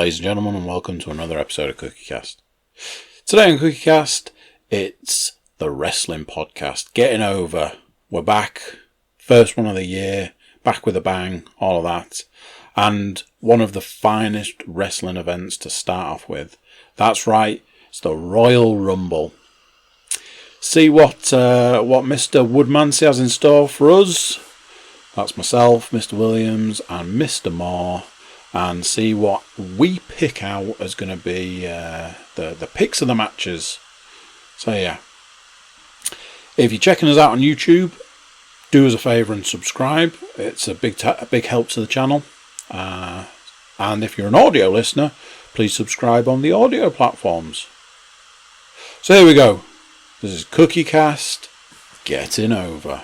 ladies and gentlemen, and welcome to another episode of CookieCast. Today on CookieCast, it's the wrestling podcast. Getting over. We're back. First one of the year. Back with a bang. All of that. And one of the finest wrestling events to start off with. That's right. It's the Royal Rumble. See what Mr. Woodmansey has in store for us. That's myself, Mr. Williams, and Mr. Moore. And see what we pick out as going to be the picks of the matches. So yeah, if you're checking us out on YouTube, do us a favour and subscribe. It's a big help to the channel. And if you're an audio listener, please subscribe on the audio platforms. So here we go. This is CookieCast Getting Over.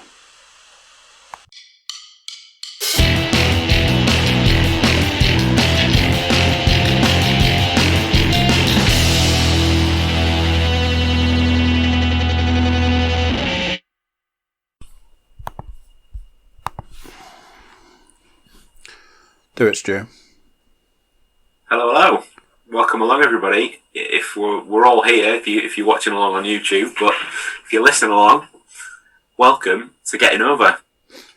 Do it, Stu. Hello. Welcome along, everybody. If we're all here, if you're watching along on YouTube, but if you're listening along, welcome to Getting Over.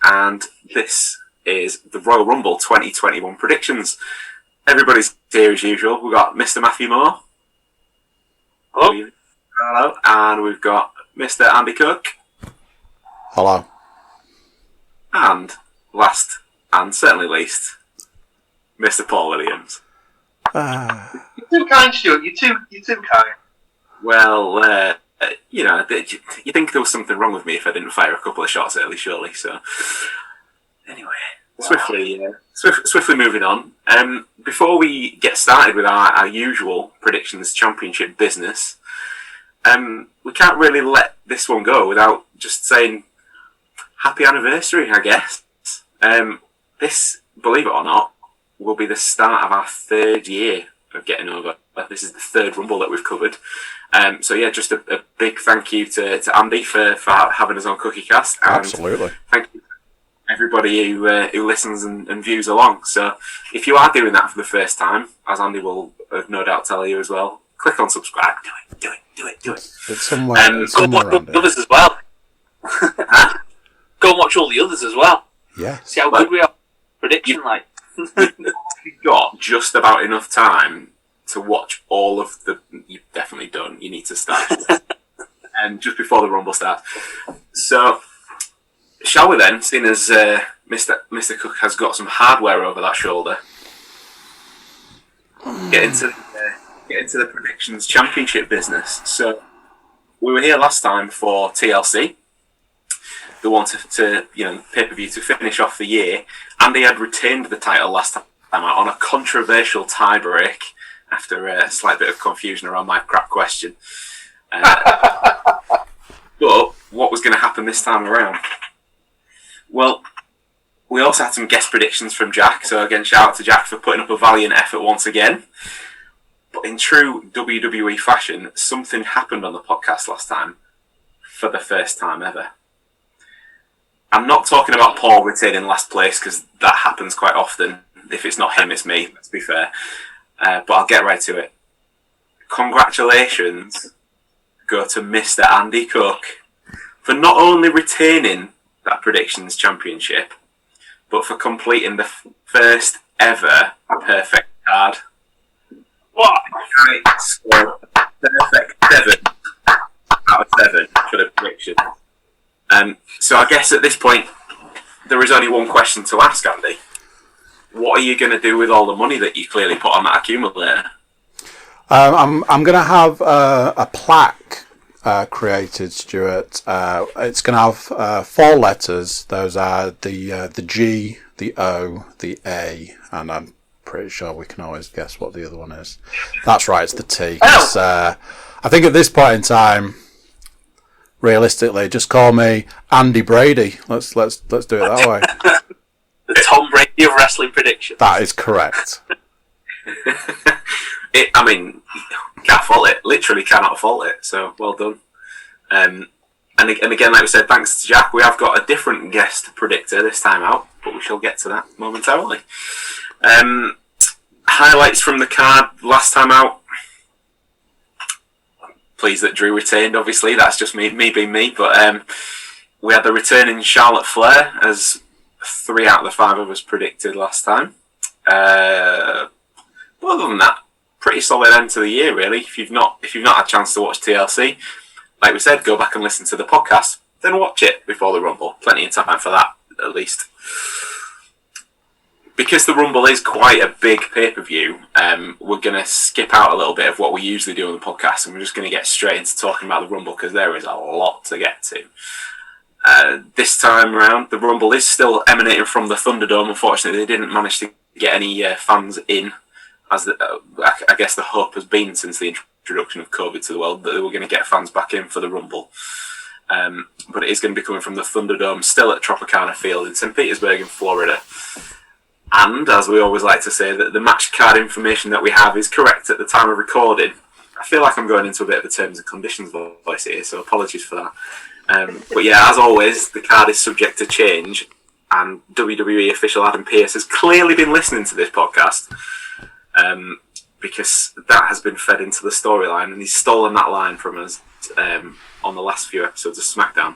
And this is the Royal Rumble 2021 predictions. Everybody's here as usual. We've got Mr. Matthew Moore. Hello. Hello. And we've got Mr. Andy Cook. Hello. And last and certainly least, Mr. Paul Williams. You're too kind, Stuart. You're too kind. Well, you think there was something wrong with me if I didn't fire a couple of shots early, surely. So, anyway, swiftly moving on. Before we get started with our usual predictions championship business, we can't really let this one go without just saying happy anniversary, I guess. This, believe it or not, will be the start of our third year of Getting Over. This is the third Rumble that we've covered. So yeah, just a big thank you to Andy for having us on CookieCast. And absolutely. Thank you to everybody who listens and views along. So if you are doing that for the first time, as Andy will no doubt tell you as well, click on subscribe. Do it. It's somewhere. Go watch all the others as well. Go and watch all the others as well. Yeah. See how good we are. Prediction like. You've got just about enough time to watch all of the. You definitely don't. You need to start, and just before the Rumble starts. So, shall we then? Seeing as Mr. Cook has got some hardware over that shoulder, get into the predictions championship business. So, we were here last time for TLC. The one to pay-per-view to finish off the year. Andy had retained the title last time out on a controversial tie-break after a slight bit of confusion around my crap question. But what was going to happen this time around? Well, we also had some guest predictions from Jack, so again, shout out to Jack for putting up a valiant effort once again. But in true WWE fashion, something happened on the podcast last time for the first time ever. I'm not talking about Paul retaining last place because that happens quite often. If it's not him, it's me, let's be fair. But I'll get right to it. Congratulations go to Mr. Andy Cook for not only retaining that predictions championship, but for completing the first ever perfect card. What? I scored a perfect 7 out of 7 for the prediction. So I guess at this point, there is only one question to ask, Andy. What are you going to do with all the money that you clearly put on that accumulator? I'm going to have a plaque created, Stuart. It's going to have 4 letters. Those are the G, the O, the A, and I'm pretty sure we can always guess what the other one is. That's right, it's the T. I think at this point in time, realistically, just call me Andy Brady. Let's do it that way. The Tom Brady of wrestling prediction. That is correct. Can't fault it. Literally cannot fault it. So well done. And again, like we said, thanks to Jack, we have got a different guest predictor this time out, but we shall get to that momentarily. Highlights from the card last time out. Pleased that Drew retained, obviously. That's just me being me. But we had the returning Charlotte Flair, as 3 out of the 5 of us predicted last time. But other than that, pretty solid end to the year, really. If you've not had a chance to watch TLC, like we said, go back and listen to the podcast, then watch it before the Rumble. Plenty of time for that, at least. Because the Rumble is quite a big pay-per-view, we're going to skip out a little bit of what we usually do on the podcast, and we're just going to get straight into talking about the Rumble, because there is a lot to get to. This time around, the Rumble is still emanating from the Thunderdome. Unfortunately, they didn't manage to get any fans in, as I guess the hope has been since the introduction of COVID to the world, that they were going to get fans back in for the Rumble. But it is going to be coming from the Thunderdome, still at Tropicana Field in St. Petersburg in Florida. And, as we always like to say, that the match card information that we have is correct at the time of recording. I feel like I'm going into a bit of a terms and conditions voice here, so apologies for that. But yeah, as always, the card is subject to change, and WWE official Adam Pearce has clearly been listening to this podcast, because that has been fed into the storyline, and he's stolen that line from us on the last few episodes of SmackDown.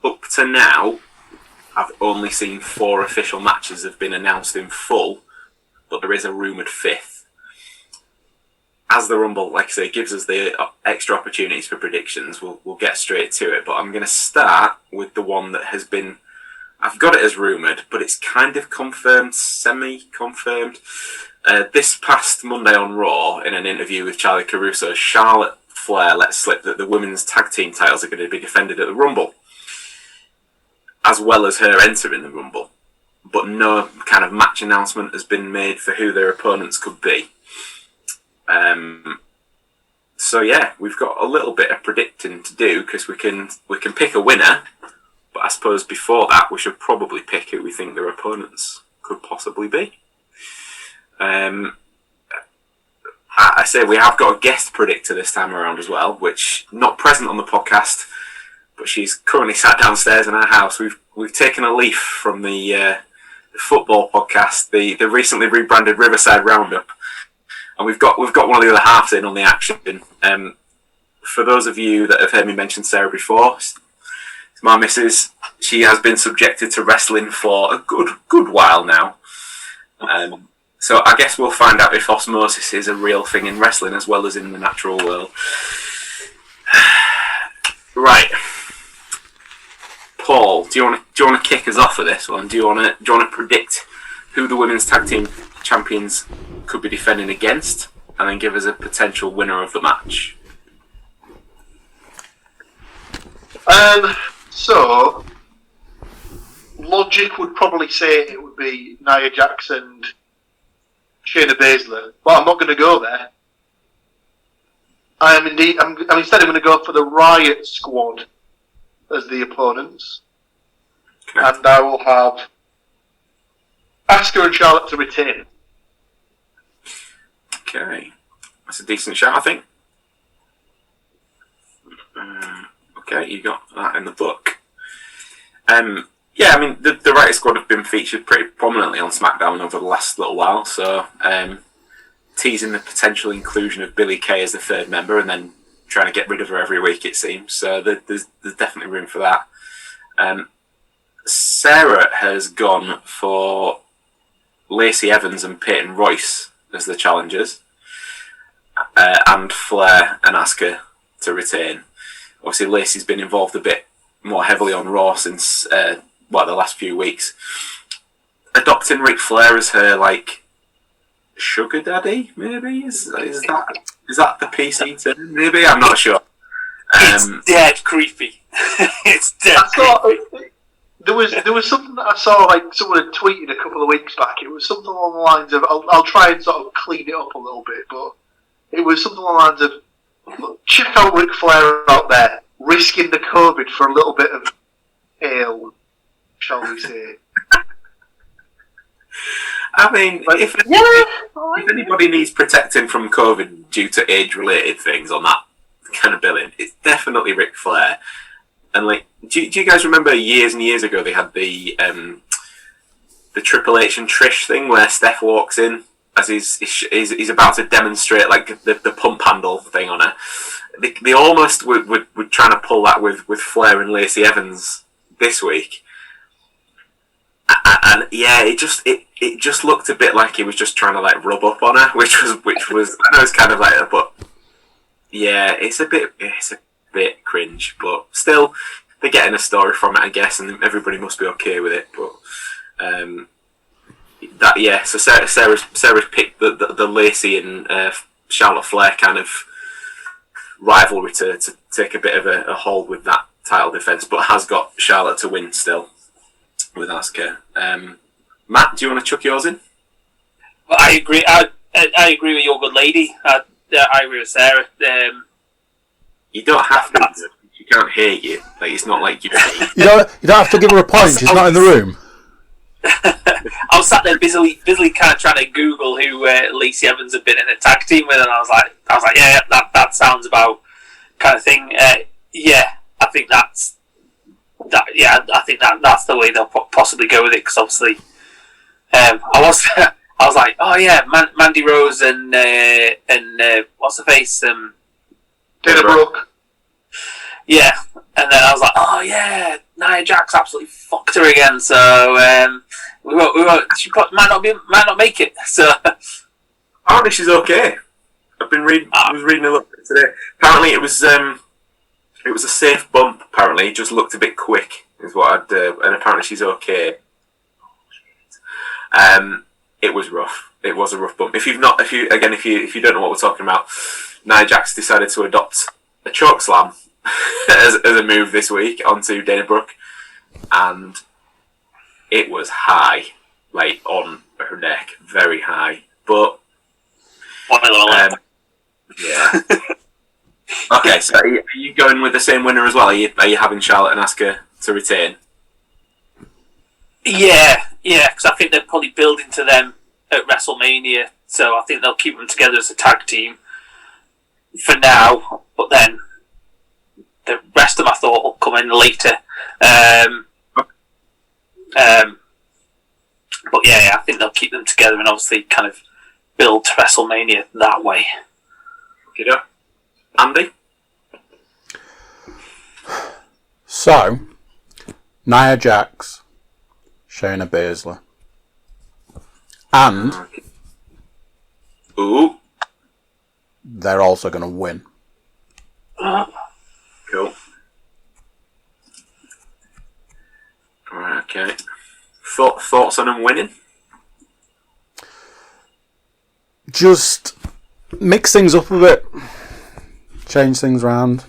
Up to now, I've only seen 4 official matches have been announced in full, but there is a rumoured 5th. As the Rumble, like I say, gives us the extra opportunities for predictions, we'll get straight to it. But I'm going to start with the one that has been... I've got it as rumoured, but it's kind of confirmed, semi-confirmed. This past Monday on Raw, in an interview with Charlie Caruso, Charlotte Flair let slip that the women's tag team titles are going to be defended at the Rumble, as well as her entering the Rumble. But no kind of match announcement has been made for who their opponents could be. So yeah, we've got a little bit of predicting to do, because we can pick a winner, but I suppose before that we should probably pick who we think their opponents could possibly be. I say we have got a guest predictor this time around as well, which not present on the podcast, but she's currently sat downstairs in our house. We've taken a leaf from the football podcast, the recently rebranded Riverside Roundup, and we've got one of the other halves in on the action. For those of you that have heard me mention Sarah before, it's my missus. She has been subjected to wrestling for a good while now. So I guess we'll find out if osmosis is a real thing in wrestling as well as in the natural world. Right. Paul, do you want to kick us off with this one? Do you want to predict who the women's tag team champions could be defending against, and then give us a potential winner of the match? So logic would probably say it would be Nia Jax and Shayna Baszler, but I'm not going to go there. I'm instead going to go for the Riot Squad as the opponents. Okay. And I will have Asuka and Charlotte to retain. Okay. That's a decent shout, I think. Okay, you got that in the book. Yeah, I mean, the Riot Squad have been featured pretty prominently on SmackDown over the last little while, so teasing the potential inclusion of Billie Kay as the 3rd member, and then trying to get rid of her every week, it seems. So there's definitely room for that. Sarah has gone for Lacey Evans and Peyton Royce as the challengers, and Flair and Asuka to retain. Obviously, Lacey's been involved a bit more heavily on Raw since the last few weeks. Adopting Ric Flair as her sugar daddy, maybe is that the PC term? Maybe, I'm not sure. It's dead creepy. It's dead. There was something that I saw, someone had tweeted a couple of weeks back. It was something along the lines of, I'll try and sort of clean it up a little bit, but it was something along the lines of, check out Ric Flair out there, risking the COVID for a little bit of ale, shall we say. I mean, if anybody needs protecting from COVID due to age-related things on that kind of billing, it's definitely Ric Flair. And do you guys remember years and years ago they had the Triple H and Trish thing where Steph walks in as he's about to demonstrate like the pump handle thing on her. They almost were trying to pull that with Flair and Lacey Evans this week, and yeah, it just looked a bit like he was just trying to like rub up on her, which was I know it's kind of like, but yeah, it's a bit cringe, but still they're getting a story from it, I guess, and everybody must be okay with it. But so Sarah's picked the Lacey and Charlotte Flair kind of rivalry to take a bit of a hold with that title defense, but has got Charlotte to win still with Asuka. Matt, do you want to chuck yours in? Well, I agree. I agree with your good lady. I agree with Sarah. You don't have to. She can't hear you. Like, it's not like you. You don't have to give her a point. She's not in the room. I was sat there busily kind of trying to Google who Lacey Evans had been in a tag team with, and I was like, yeah, that sounds about kind of thing. Yeah, I think that's that. Yeah, I think that's the way they'll possibly go with it, because obviously, I was like, oh yeah, Mandy Rose and what's the face, Dana Brooke. Yeah, and then I was like, oh yeah, Nia Jax absolutely fucked her again. So we won't. She might not make it. So apparently she's okay. I was reading a little bit today. Apparently it was a safe bump. Apparently, it just looked a bit quick, is what and apparently she's okay. It was rough. It was a rough bump. If you don't know what we're talking about, Nia Jax decided to adopt a choke slam as a move this week onto Dana Brooke, and it was high, like on her neck, very high. But yeah. Okay, so are you going with the same winner as well? Are you having Charlotte and Asuka to retain? Yeah, because I think they're probably building to them at WrestleMania, so I think they'll keep them together as a tag team for now, but then the rest of them I thought will come in later. But yeah, I think they'll keep them together and obviously kind of build to WrestleMania that way. Okay, Andy? So, Nia Jax, Shayna Baszler, and ooh, they're also going to win. Cool. Alright, okay. Thoughts on them winning? Just mix things up a bit, change things around,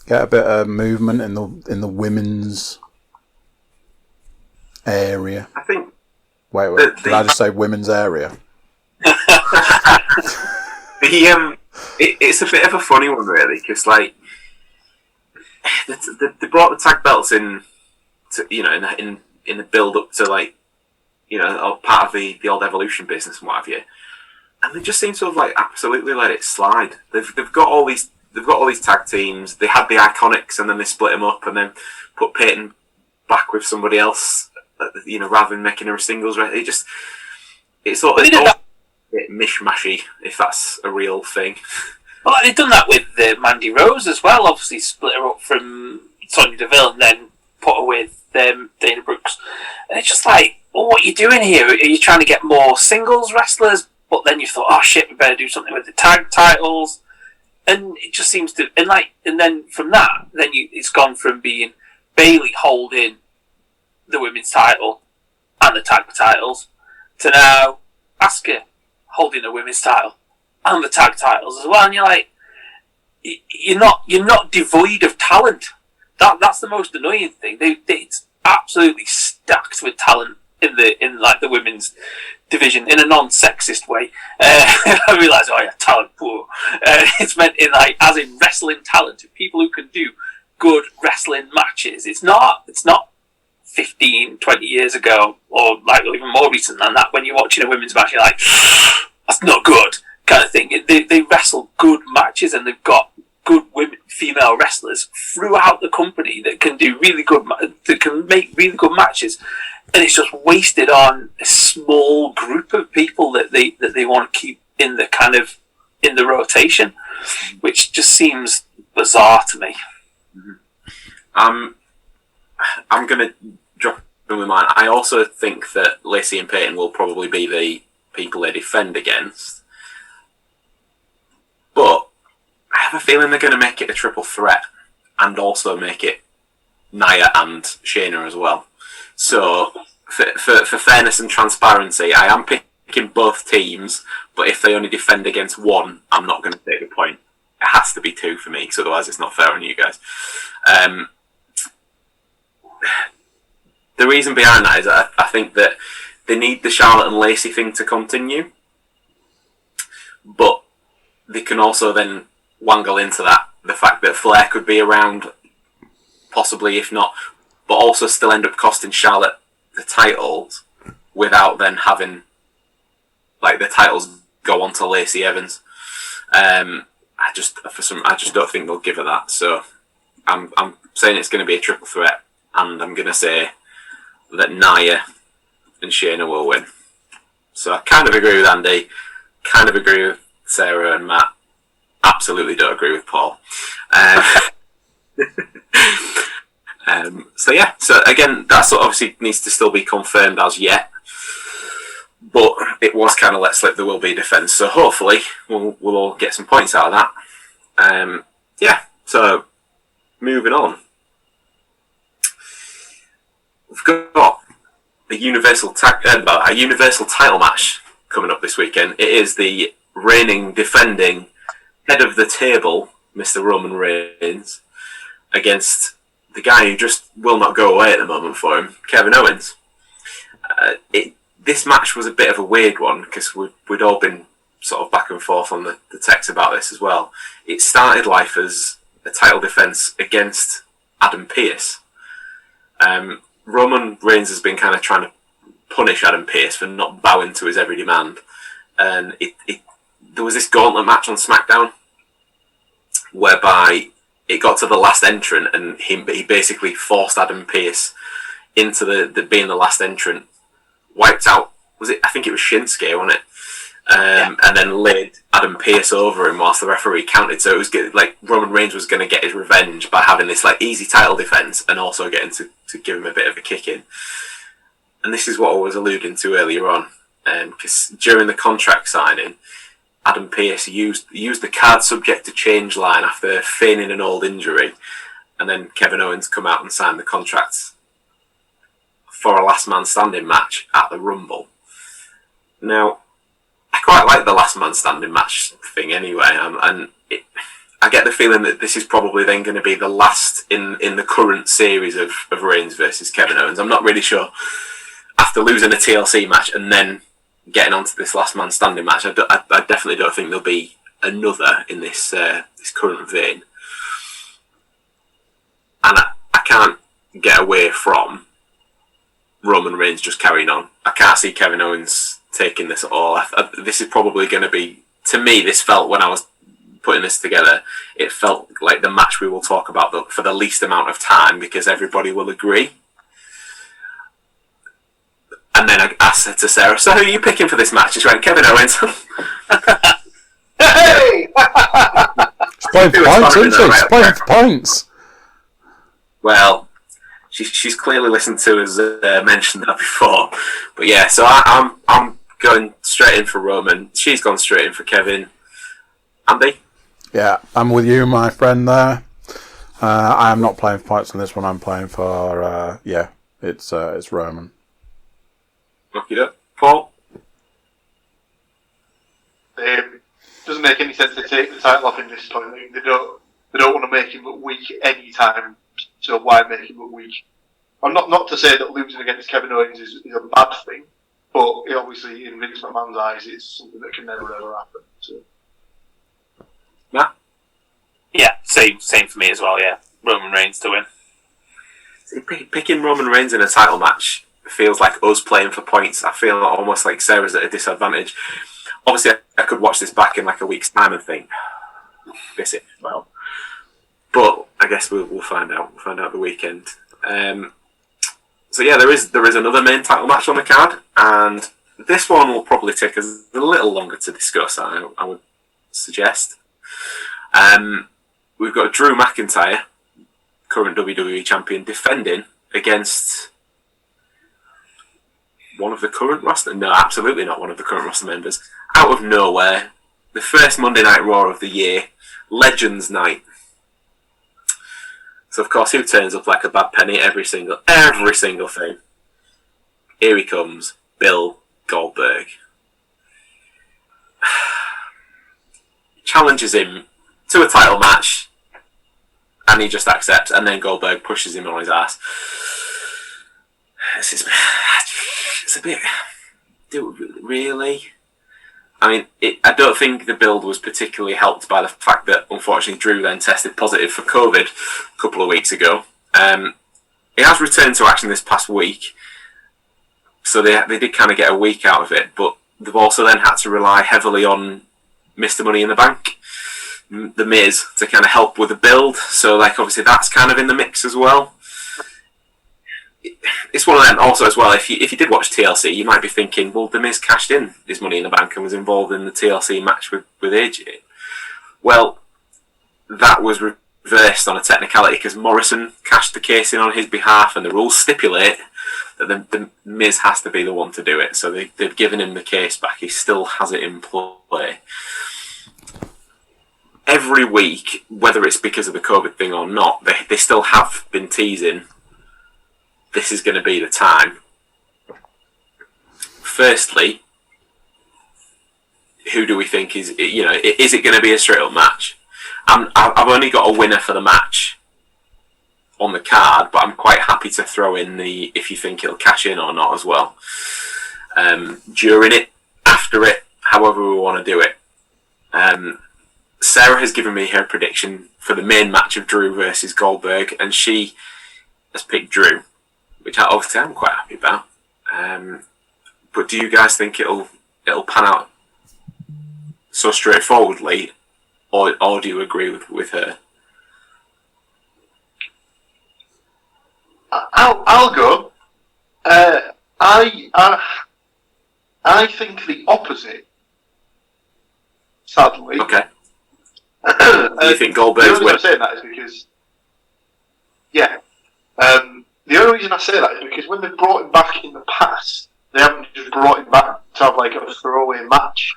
get a bit of movement in the women's area. I think. Wait, did I just say women's area? It's a bit of a funny one, really, because like they brought the tag belts in, to, in the build up to like part of the old Evolution business and what have you, and they just seem to have like absolutely let it slide. They've got all these tag teams. They had the Iconics, and then they split them up, and then put Peyton back with somebody else. Rather than making her a singles. It's sort of a bit mishmashy, if that's a real thing. Well, they've done that with Mandy Rose as well. Obviously, split her up from Sonya Deville and then put her with Dana Brooks. And it's just like, well, what are you doing here? Are you trying to get more singles wrestlers? But then you thought, oh shit, we better do something with the tag titles. And it just seems to, and then from that, it's gone from being Bayley holding the women's title and the tag titles to now Asuka holding the women's title and the tag titles as well. And you're like, you're not devoid of talent. That's the most annoying thing. It's absolutely stacked with talent in the women's division in a non-sexist way. I realise, oh yeah, talent poor. It's meant as in wrestling talent, people who can do good wrestling matches. It's not 15, 20 years ago, or even more recent than that, when you're watching a women's match, you're like, that's not good, kind of thing. They wrestle good matches, and they've got good female wrestlers throughout the company that can do really good, that can make really good matches. and it's just wasted on a small group of people that they want to keep in the rotation, which just seems bizarre to me. I'm going to drop in with mine. I also think that Lacey and Peyton will probably be the people they defend against, but I have a feeling they're going to make it a triple threat and also make it Nia and Shayna as well. So, for fairness and transparency, I am picking both teams, but if they only defend against one, I'm not going to take a point. It has to be two for me, because otherwise it's not fair on you guys. The reason behind that is I think that they need the Charlotte and Lacey thing to continue, but they can also then wangle into that the fact that Flair could be around, possibly, if not, but also still end up costing Charlotte the titles without then having the titles go on to Lacey Evans. I just don't think they'll give her that. So I'm saying it's going to be a triple threat, and I'm going to say that Nia and Shayna will win. So I kind of agree with Andy, kind of agree with Sarah and Matt. Absolutely don't agree with Paul. So again, that sort of obviously needs to still be confirmed as yet, but it was kind of let slip there will be defence, so hopefully we'll all get some points out of that. So moving on, we've got a universal title match coming up this weekend. It is the reigning, defending head of the table, Mr. Roman Reigns, against the guy who just will not go away at the moment for him, Kevin Owens. This match was a bit of a weird one because we'd all been sort of back and forth on the text about this as well. It started life as a title defence against Adam Pearce. Roman Reigns has been kind of trying to punish Adam Pearce for not bowing to his every demand. And there was this gauntlet match on SmackDown whereby it got to the last entrant, and he basically forced Adam Pearce into the being the last entrant, wiped out. I think it was Shinsuke, wasn't it? And then laid Adam Pearce over him whilst the referee counted. So it was like Roman Reigns was going to get his revenge by having this easy title defense and also getting to give him a bit of a kick in. And this is what I was alluding to earlier on, because during the contract signing, Adam Pearce used the card subject to change line after feigning an old injury, and then Kevin Owens come out and signed the contract for a last man standing match at the Rumble. Now, I quite like the last man standing match thing anyway, and I get the feeling that this is probably then going to be the last in the current series of Reigns versus Kevin Owens. I'm not really sure. After losing a TLC match and then getting onto this last man standing match, I definitely don't think there'll be another in this current vein. And I can't get away from Roman Reigns just carrying on. I can't see Kevin Owens taking this at all. This is probably going to be, to me, this felt, when I was putting this together, it felt like the match we will talk about for the least amount of time, because everybody will agree. And then I said to Sarah, so who are you picking for this match? She went, Kevin Owens. Hey! She's playing for points, isn't she? She's playing for points. Well, she's clearly listened to us mention that before. But yeah, so I'm going straight in for Roman. She's gone straight in for Kevin. Andy? Yeah, I'm with you, my friend there. I am not playing for points on this one. I'm playing for, it's Roman. Look it up. Paul? Doesn't make any sense to take the title off in this point. They don't want to make him look weak any time, so why make him look weak? I'm not to say that losing against Kevin Owens is a bad thing, but obviously in Vince McMahon's eyes it's something that can never ever happen. So. Matt? Yeah, same for me as well, yeah. Roman Reigns to win. See, picking Roman Reigns in a title match feels like us playing for points. I feel almost like Sarah's at a disadvantage. Obviously, I could watch this back in a week's time and think, miss it. Well, but I guess we'll find out. We'll find out the weekend. So yeah, there is another main title match on the card, and this one will probably take us a little longer to discuss, I would suggest. We've got Drew McIntyre, current WWE champion, defending against one of the current roster. No, absolutely not one of the current roster members. Out of nowhere, the first Monday Night Raw of the year, Legends Night. So of course, who turns up like a bad penny at every single thing? Here he comes, Bill Goldberg. Challenges him to a title match, and he just accepts, and then Goldberg pushes him on his ass. It's a bit... Really? I mean, I don't think the build was particularly helped by the fact that, unfortunately, Drew then tested positive for COVID a couple of weeks ago. He has returned to action this past week, so they did kind of get a week out of it, but they've also then had to rely heavily on Mr. Money in the Bank, The Miz, to kind of help with the build. So, like, obviously that's kind of in the mix as well. It's one of them also as well. If you did watch TLC, you might be thinking, well, The Miz cashed in his Money in the Bank and was involved in the TLC match with AJ. Well, that was reversed on a technicality because Morrison cashed the case in on his behalf, and the rules stipulate that the Miz has to be the one to do it. So they've given him the case back. He still has it in play. Every week, whether it's because of the COVID thing or not, they still have been teasing this is going to be the time. Firstly, who do we think is it going to be a straight up match? I've only got a winner for the match on the card, but I'm quite happy to throw in the if you think it'll cash in or not as well. During it, after it, however we want to do it. Sarah has given me her prediction for the main match of Drew versus Goldberg, and she has picked Drew, which obviously I'm quite happy about. But do you guys think it'll pan out so straightforwardly, or do you agree with her? I'll go. I think the opposite. Sadly. Okay. Do you think Goldberg's the only reason I'm saying that is because, the only reason I say that is because when they've brought him back in the past, they haven't just brought him back to have like a throwaway match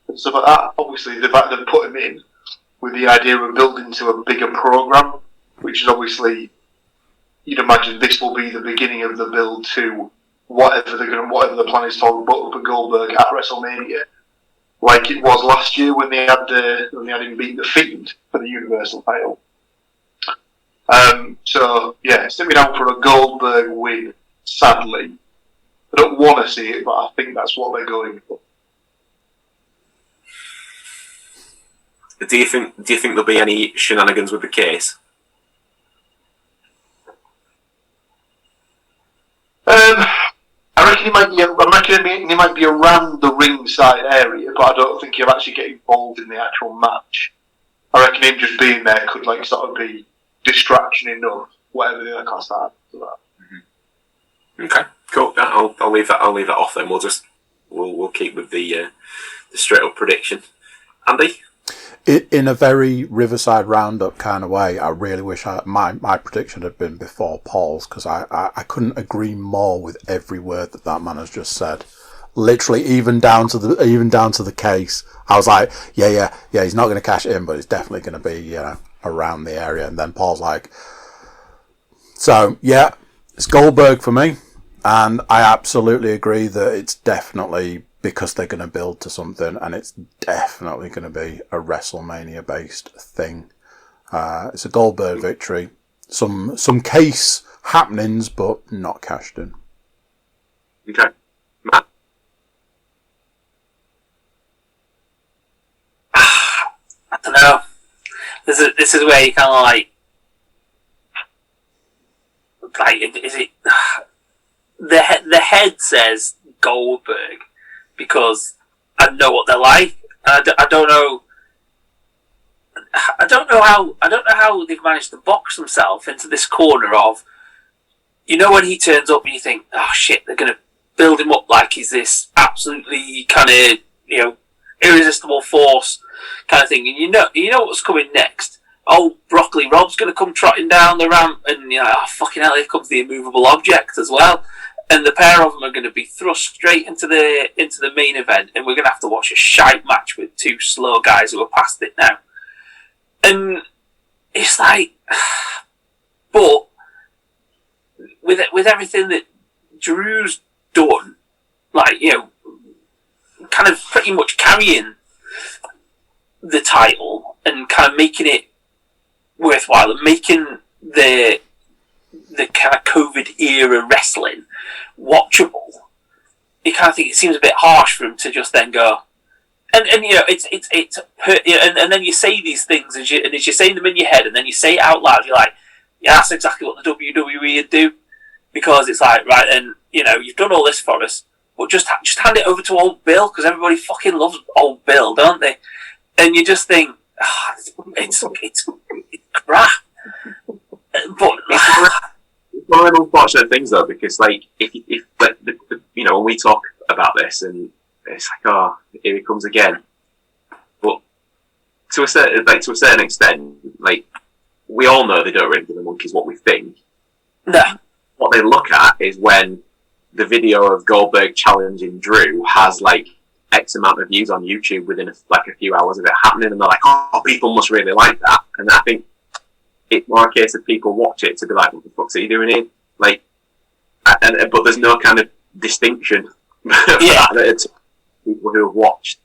and stuff like that. Obviously, they've put him in with the idea of building to a bigger program, which is obviously, you'd imagine this will be the beginning of the build to whatever the plan is for Goldberg at WrestleMania. Like it was last year when they had him beat the Fiend for the Universal title. Sit me down for a Goldberg win. Sadly, I don't want to see it, but I think that's what they're going for. Do you think there'll be any shenanigans with the case? I reckon he might be around the ringside area, but I don't think he'll actually get involved in the actual match. I reckon him just being there could like sort of be distraction enough, whatever the other class are. Mm-hmm. Okay, cool. I'll leave that off then. We'll keep with the straight up prediction. Andy? In a very Riverside Roundup kind of way, I really wish my prediction had been before Paul's, because I couldn't agree more with every word that man has just said. Literally, even down to the case. I was like, yeah, he's not going to cash it in, but it's definitely going to be around the area. And then Paul's like, so yeah, it's Goldberg for me, and I absolutely agree that it's definitely because they're going to build to something, and it's definitely going to be a WrestleMania-based thing. It's a Goldberg victory. Some case happenings, but not cashed in. Okay. Matt? I don't know. This is where you kind of like, is it... The head says Goldberg, because I know what they're like. I don't know how they've managed to box themselves into this corner of you know when he turns up and you think, oh shit, they're going to build him up like he's this absolutely kind of, irresistible force kind of thing. And you know what's coming next. Oh, Broccoli Rob's going to come trotting down the ramp, and you're like, oh, fucking hell, here comes the immovable object as well. And the pair of them are going to be thrust straight into the main event, and we're going to have to watch a shite match with two slow guys who are past it now. And it's like, but with everything that Drew's done, like, kind of pretty much carrying the title and kind of making it worthwhile and making the kind of COVID era wrestling watchable, you kind of think it seems a bit harsh for him to just then go and then you say these things as you're saying them in your head, and then you say it out loud. You're like, yeah, that's exactly what the WWE would do, because it's like, right, and you've done all this for us, but just hand it over to old Bill, because everybody fucking loves old Bill, don't they? And you just think, it's crap. But it's one of the unfortunate things, though, because like if when we talk about this, and it's like, oh, here he comes again. But to a certain extent, like, we all know they don't really give the monkeys what we think. No. What they look at is when the video of Goldberg challenging Drew has like X amount of views on YouTube within a few hours of it happening, and they're like, oh, people must really like that. And I think it's more a case of people watch it to be like, what the fuck's he doing here? Like, but there's no kind of distinction for that. It's people who have watched.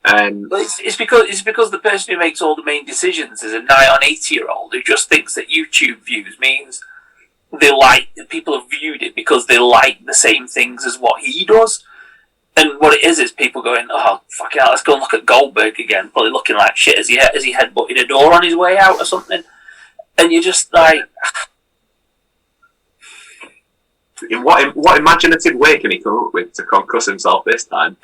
Well, it's because the person who makes all the main decisions is a nigh on 80-year-old who just thinks that YouTube views means people have viewed it because they like the same things as what he does. And what it is people going, oh, fuck it, let's go and look at Goldberg again, probably looking like shit as he headbutted a door on his way out or something. And you're just like, in what imaginative way can he come up with to concuss himself this time?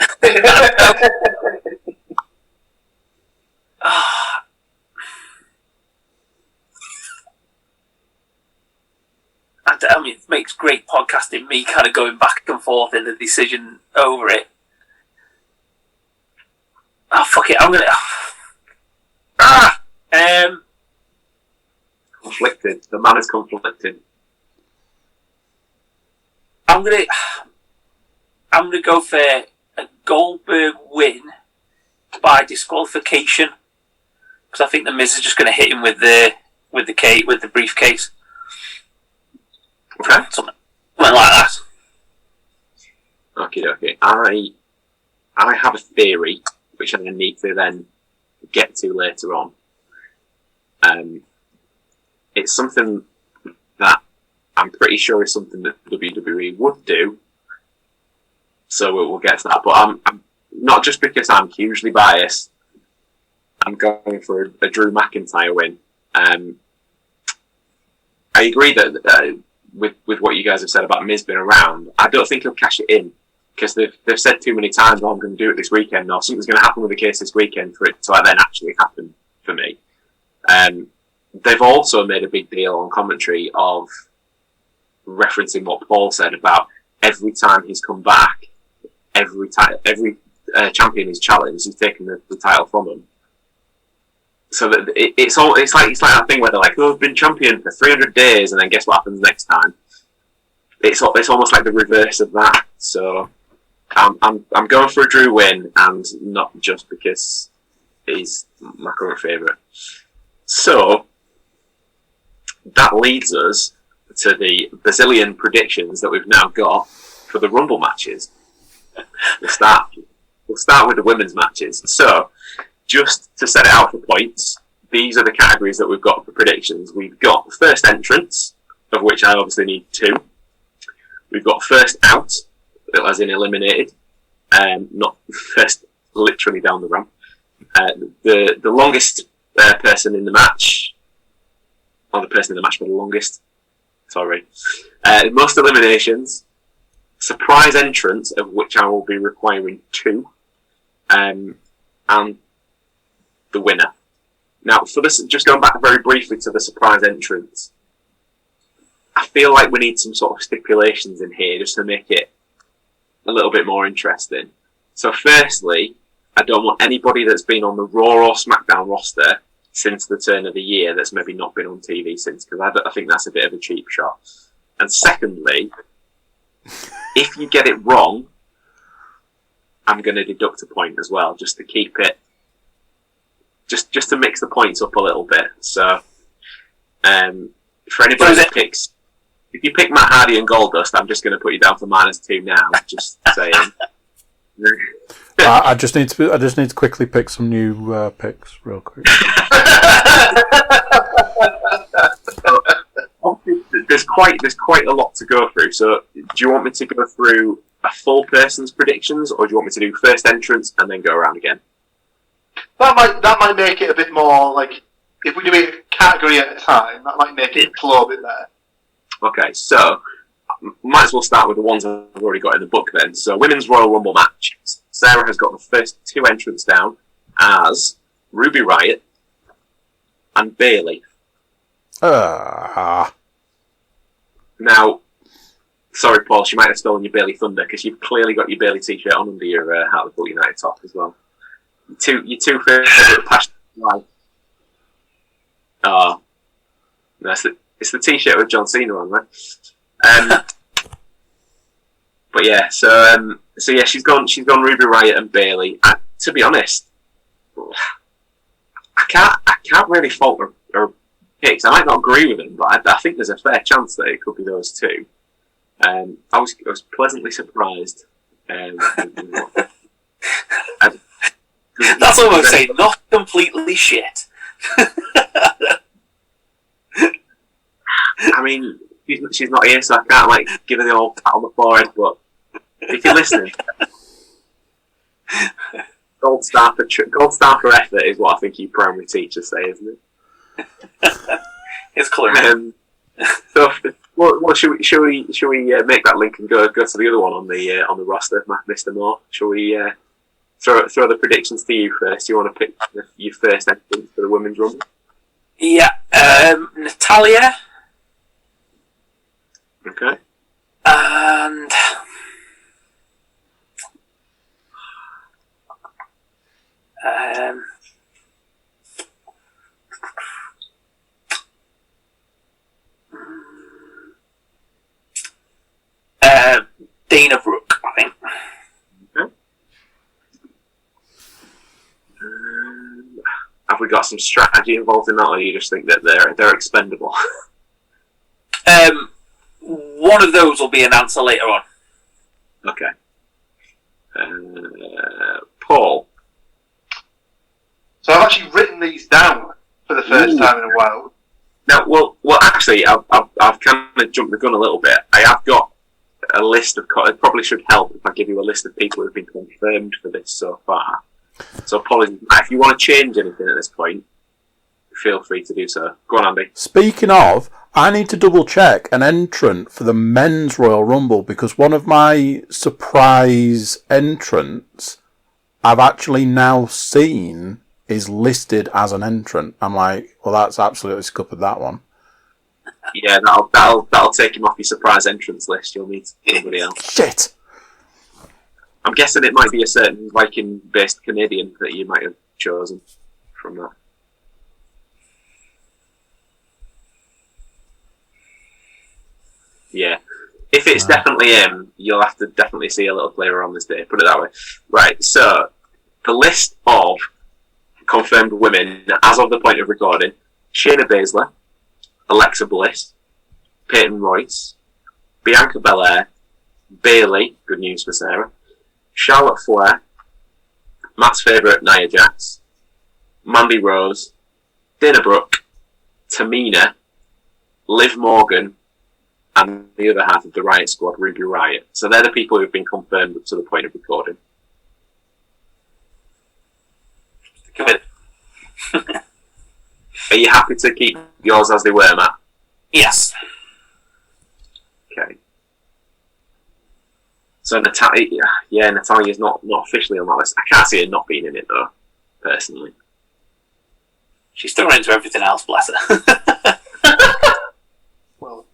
I mean, it makes great podcasting, me kind of going back and forth in the decision over it. Oh, fuck it, I'm gonna... Conflicted. The man is conflicted. I'm gonna go for a Goldberg win by disqualification, because I think the Miz is just gonna hit him with the briefcase. Okay. Something like that. Okay. I have a theory which I need to then get to later on. It's something that I'm pretty sure is something that WWE would do. So we'll get to that. But I'm not just because I'm hugely biased. I'm going for a Drew McIntyre win. I agree that with what you guys have said about Miz being around, I don't think he'll cash it in, because they've said too many times, I'm going to do it this weekend, or something's going to happen with the case this weekend for it to then actually happen for me. They've also made a big deal on commentary of referencing what Paul said about every time he's come back, every champion he's challenged, he's taken the title from him. So that it's like that thing where they're like, oh, I've been champion for 300 days, and then guess what happens next time? It's almost like the reverse of that. So I'm going for a Drew win, and not just because he's my current favourite. So that leads us to the bazillion predictions that we've now got for the Rumble matches. We'll start with the women's matches. So, just to set it out for points, these are the categories that we've got for predictions. We've got first entrance, of which I obviously need 2. We've got first out, as in eliminated, not first literally down the ramp. The longest person in the match, or the person in the match for the longest, sorry. Most eliminations, surprise entrance, of which I will be requiring 2, and the winner. Now, for this, just going back very briefly to the surprise entrance, I feel like we need some sort of stipulations in here just to make it a little bit more interesting. So firstly, I don't want anybody that's been on the Raw or SmackDown roster since the turn of the year that's maybe not been on TV since, because I think that's a bit of a cheap shot. And secondly, if you get it wrong, I'm going to deduct a point as well, just to keep it, just to mix the points up a little bit. So, for anybody that picks, if you pick Matt Hardy and Goldust, I'm just going to put you down for -2 now. Just saying. I just need to quickly pick some new picks real quick. There's quite a lot to go through. So, do you want me to go through a full person's predictions, or do you want me to do first entrance and then go around again? That might make it a bit more like, if we do it category at a time, that might make it flow a bit better. Okay, so might as well start with the ones I've already got in the book then. So, Women's Royal Rumble match. Sarah has got the first 2 entrants down as Ruby Riott and Bayley. Now, sorry, Paul, she might have stolen your Bayley thunder because you've clearly got your Bayley t-shirt on under your Hartlepool United top as well. Your two favourite passions in life. Oh, no, it's the t-shirt with John Cena on, right? But yeah, so yeah, she's gone Ruby Riott and Bayley. To be honest, I can't really fault her picks. I might not agree with them, but I think there's a fair chance that it could be those two. I was pleasantly surprised. That's almost saying not completely shit. I mean, she's not here, so I can't give her the old pat on the forehead. But if you're listening, gold star for effort is what I think you primary teachers say, isn't it? It's clear. So, well, should we make that link and go to the other one on the roster, Mr. Moore? Shall we throw the predictions to you first? You want to pick your first entrance for the Women's Rumble? Yeah, Natalia. Okay. And Dana Brooke, I think. Okay. Have we got some strategy involved in that, or do you just think that they're expendable? One of those will be an answer later on. Okay. Paul. So I've actually written these down for the first time in a while. Now, well, actually, I've kind of jumped the gun a little bit. I have got a list of. It probably should help if I give you a list of people who've been confirmed for this so far. So, apologies. If you want to change anything at this point, feel free to do so. Go on, Andy. Speaking of, I need to double check an entrant for the Men's Royal Rumble, because one of my surprise entrants I've actually now seen is listed as an entrant. I'm like, well, that's absolutely scuppered, that one. Yeah, that'll take him off your surprise entrance list. You'll need somebody else. Shit! I'm guessing it might be a certain Viking-based Canadian that you might have chosen from that. Yeah. If it's definitely him, you'll have to definitely see a little player on this day, put it that way. Right, so the list of confirmed women as of the point of recording: Shayna Baszler, Alexa Bliss, Peyton Royce, Bianca Belair, Bayley, good news for Sarah, Charlotte Flair, Matt's favourite Nia Jax, Mandy Rose, Dana Brooke, Tamina, Liv Morgan, and the other half of the Riot Squad, Ruby Riott. So they're the people who've been confirmed up to the point of recording. Good. Are you happy to keep yours as they were, Matt? Yes. Okay. So Natalia's not officially on that list. I can't see her not being in it though, personally. She's still into everything else, bless her. Well,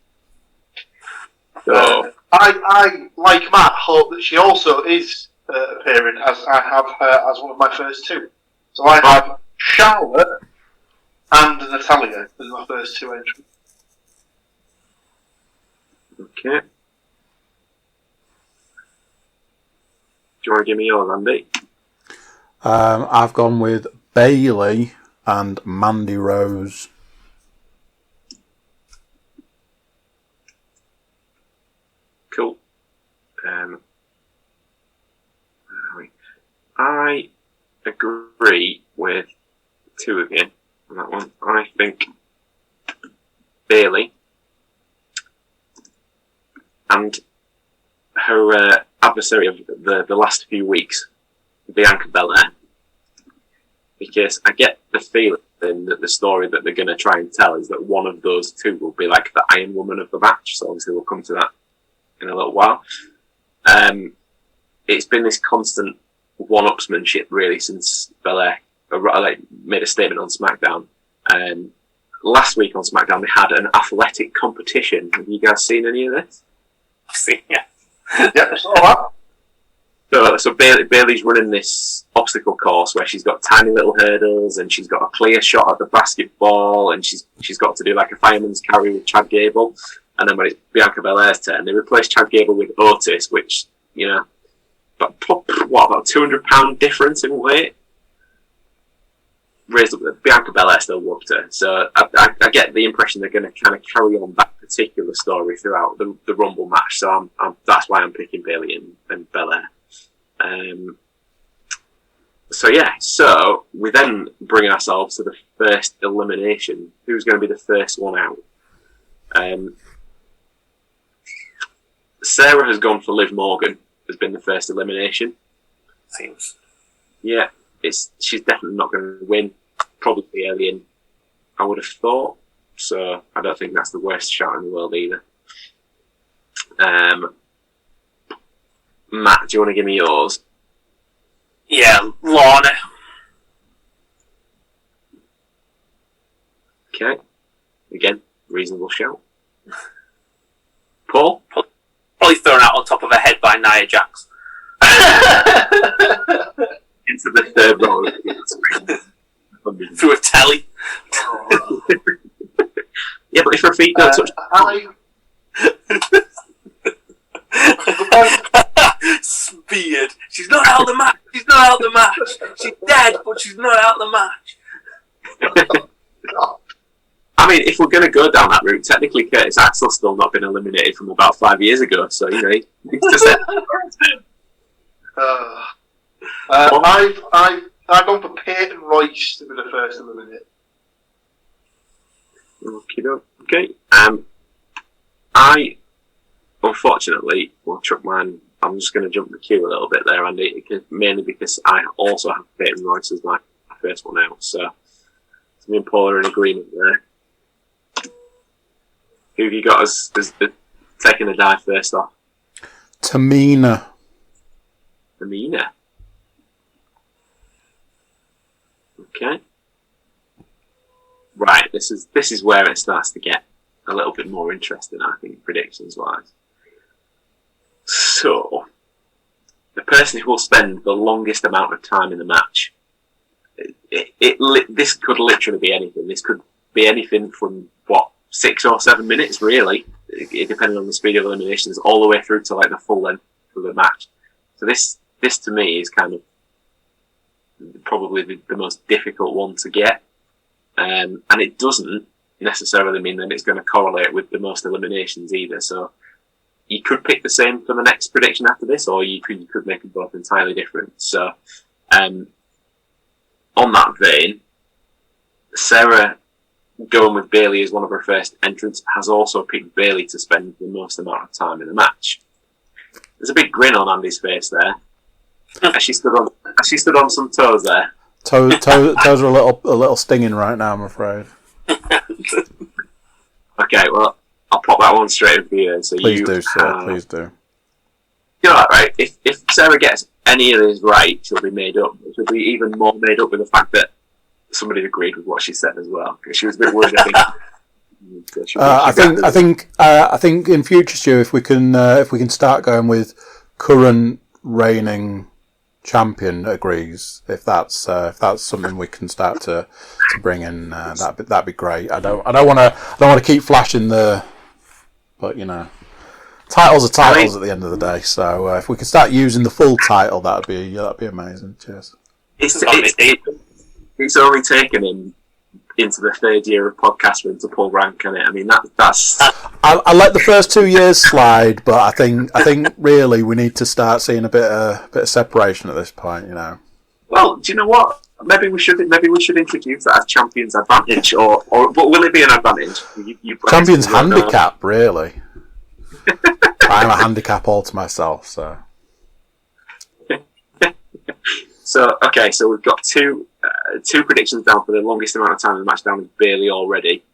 I like Matt, hope that she also is appearing as I have her as one of my first two. So I have Charlotte and Natalia as my first two entrants. Okay. Do you want to give me yours, Andy? I've gone with Bailey and Mandy Rose. Cool. I agree with two of you on that one. I think Bailey and her adversary of the last few weeks, Bianca Belair, because I get the feeling that the story that they're going to try and tell is that one of those two will be like the Iron Woman of the match. So obviously we'll come to that in a little while. It's been this constant one-upsmanship really since Belair made a statement on SmackDown. Last week on SmackDown they had an athletic competition. Have you guys seen any of this? I've seen, yeah. Yep, it's all that. So Bailey's running this obstacle course where she's got tiny little hurdles and she's got a clear shot at the basketball and she's got to do like a fireman's carry with Chad Gable. And then when it's Bianca Belair's turn, they replace Chad Gable with Otis, which, you know, about 200-pound difference in weight. Raised up, Bianca Belair still loved her. So I get the impression they're going to kind of carry on that particular story throughout the Rumble match. So that's why I'm picking Bailey and Belair. So we then bring ourselves to the first elimination. Who's going to be the first one out? Sarah has gone for Liv Morgan. Has been the first elimination. Seems. Yeah, she's definitely not going to win. Probably early in, I would have thought. So I don't think that's the worst shot in the world either. Matt, do you want to give me yours? Yeah, Lorna. Okay. Again, reasonable shout. Paul? Probably thrown out on top of her head by Nia Jax. Into the third row. Through a telly. Yeah, but if her feet don't touch... Speared. She's not out of the match. She's not out of the match. She's dead, but she's not out of the match. I mean, if we're going to go down that route, technically Curtis Axel's still not been eliminated from about 5 years ago, so, you know, it's just I've gone for Peyton Royce to be the first eliminated. Okay. I, unfortunately, will chuck mine. I'm just going to jump the queue a little bit there, Andy, mainly because I also have Peyton Royce as my first one out, so me and Paul are in agreement there. Who have you got as taking a dive first off? Tamina. Okay. Right, this is where it starts to get a little bit more interesting, I think, predictions wise. So, the person who will spend the longest amount of time in the match, this could literally be anything. This could be anything from 6 or 7 minutes, really, depending on the speed of eliminations, all the way through to like the full length of the match. So this to me is kind of probably the most difficult one to get, and it doesn't necessarily mean that it's going to correlate with the most eliminations either. So you could pick the same for the next prediction after this, or you could make them both entirely different. So on that vein, Sarah, going with Bailey as one of her first entrants, has also picked Bailey to spend the most amount of time in the match. There's a big grin on Andy's face there. Has she stood on some toes there? Toes are a little stinging right now, I'm afraid. Okay, well, I'll pop that one straight in for you then. So please do, sir. Please do. You know that, right? If Sarah gets any of these right, she'll be made up. She'll be even more made up with the fact that somebody agreed with what she said as well, because she was a bit worried, I think. I think in future, Stu, if we can start going with current reigning champion agrees, if that's something we can start to bring in, that'd be great. I don't want to keep flashing but titles are titles at the end of the day. So if we could start using the full title, that'd be amazing. Cheers. It's only taken him into the third year of podcast for him to pull rank on it. I mean that's. I let the first 2 years slide, but I think really we need to start seeing a bit of separation at this point. Well, do you know what? Maybe we should introduce that as Champions Advantage, or but will it be an advantage? Champions Handicap, really. I'm a handicap all to myself, so. So we've got two predictions down for the longest amount of time in the match down with Bailey already.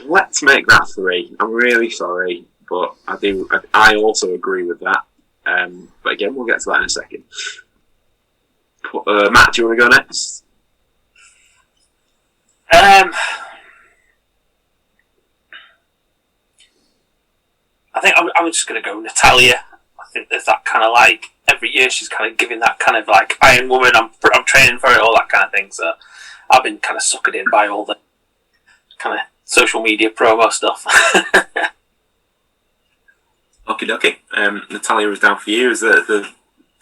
Let's make that 3. I'm really sorry, but I also agree with that. But again, we'll get to that in a second. Matt, do you want to go next? I think I'm just going to go Natalia. I think there's that kind of every year she's kind of giving that kind of Iron Woman, I'm training for it, all that kind of thing. So I've been kind of suckered in by all the kind of social media promo stuff. Okie dokie. Natalia is down for you as the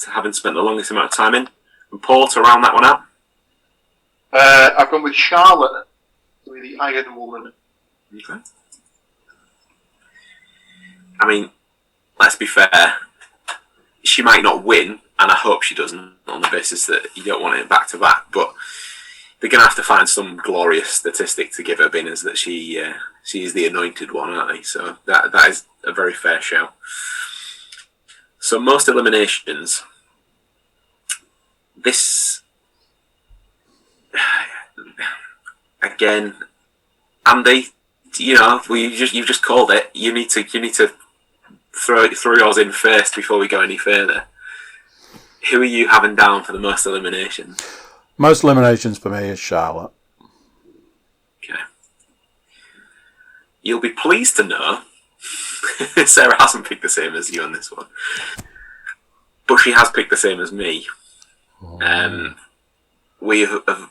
having spent the longest amount of time in. And Paul, to round that one out. I've gone with Charlotte to be the Iron Woman. Okay. I mean, let's be fair. She might not win, and I hope she doesn't, on the basis that you don't want it back to back. But they're going to have to find some glorious statistic to give her, being as that she is the anointed one, aren't they? So that is a very fair show. So most eliminations. This again, Andy. You've just called it. You need to throw yours in first before we go any further. Who are you having down for the most eliminations? Most eliminations for me is Charlotte. Okay. You'll be pleased to know Sarah hasn't picked the same as you on this one, but she has picked the same as me. We have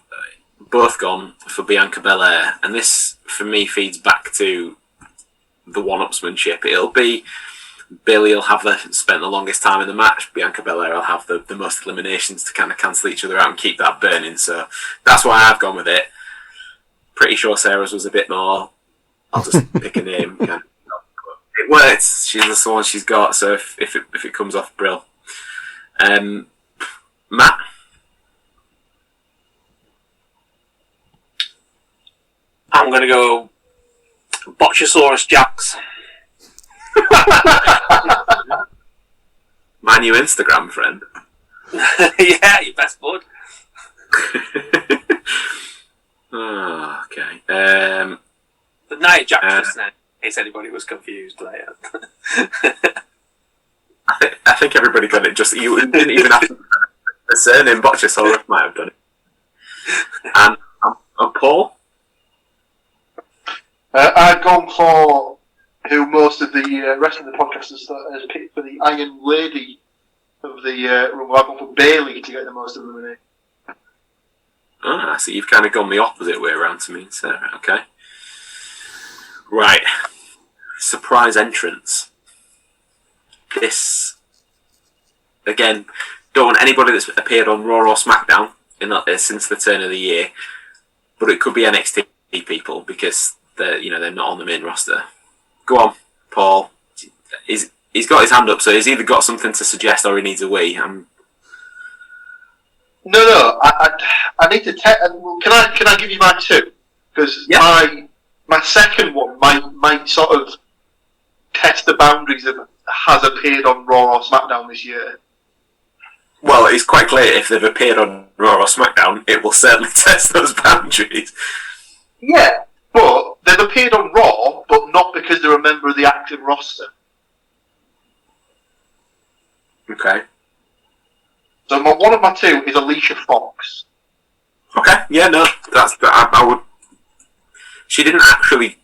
both gone for Bianca Belair, and this for me feeds back to the one-upsmanship. It'll be Bailey will have spent the longest time in the match. Bianca Belair will have the most eliminations to kind of cancel each other out and keep that burning. So that's why I've gone with it. Pretty sure Sarah's was a bit more. I'll just pick a name. It works. She's the one she's got. So if it comes off, brill. Matt. I'm going to go Botchosaurus Jax. My new Instagram friend. Yeah, your best bud. Oh, okay. The Nia Jax just now, in case anybody was confused. I think everybody got it. Just you didn't even have to. The surname Botchosaurus might have done it. And Paul. I've gone for who most of the rest of the podcasters has picked for the Iron Lady of the Rumble. I've gone for Bailey to get the most eliminated. Ah, so you've kind of gone the opposite way around to me, Sarah. Okay. Right. Surprise entrance. This, again, don't want anybody that's appeared on Raw or SmackDown since the turn of the year, but it could be NXT people because they're not on the main roster. Go on, Paul. He's got his hand up, so he's either got something to suggest or he needs a wee. No. I need to. Can I give you my two? Because my second one might sort of test the boundaries of has appeared on Raw or SmackDown this year. Well, it's quite clear if they've appeared on Raw or SmackDown, it will certainly test those boundaries. Yeah, but they've appeared on Raw, but not because they're a member of the active roster. Okay. So one of my two is Alicia Fox. Okay, yeah, no, I would she didn't actually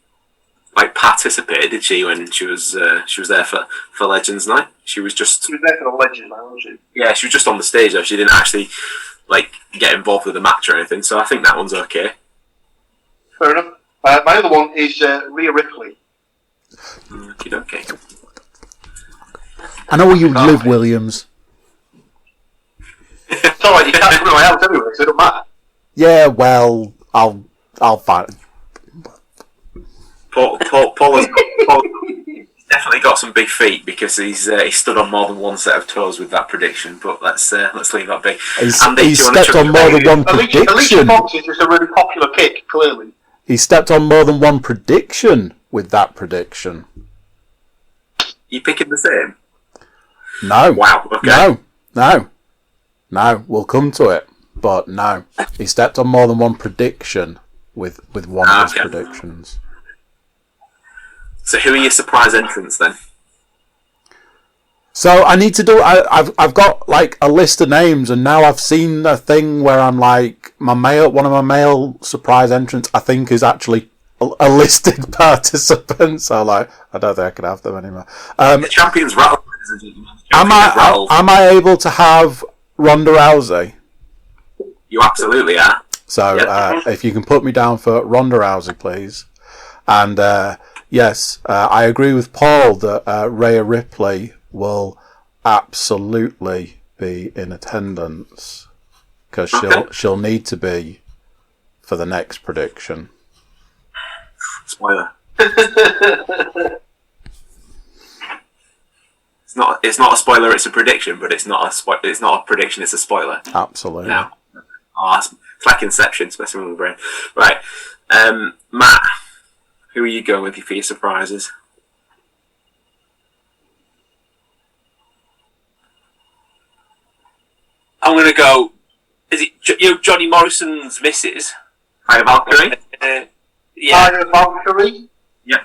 participate, did she? When she was there for Legends Night, she was there for the Legends Night, wasn't she? Yeah, she was just on the stage though. She didn't actually get involved with the match or anything. So I think that one's okay. Fair enough. My other one is Rhea Ripley. Okay. I know where you live, Williams. It's alright, you can't come to my house anyway, so it don't matter. Yeah, well, I'll find it. Paul has definitely got some big feet because he's stood on more than one set of toes with that prediction. But let's leave that be. He's stepped on more than one prediction. Alicia Fox is just a really popular pick, clearly. He stepped on more than one prediction with that prediction. You picking the same? No. Wow. Okay. No. We'll come to it, but no. He stepped on more than one prediction with one of his predictions. So who are your surprise entrants then? So I need to do. I've got a list of names, and now I've seen a thing where I'm one of my male surprise entrants. I think is actually a listed participant. So I don't think I can have them anymore. The champions rattle. Am I able to have Ronda Rousey? You absolutely are. So if you can put me down for Ronda Rousey, please. And yes, I agree with Paul that Rhea Ripley will absolutely be in attendance because she'll need to be for the next prediction. Spoiler. It's not a spoiler. It's a prediction, but it's not a prediction. It's a spoiler. Absolutely. No. It's like Inception, especially with the brain. Right, Matt. Who are you going with for your surprises? I'm going to go. Is it Johnny Morrison's missus? Hiya Valkyrie. Yeah. Hiya Valkyrie. Yeah.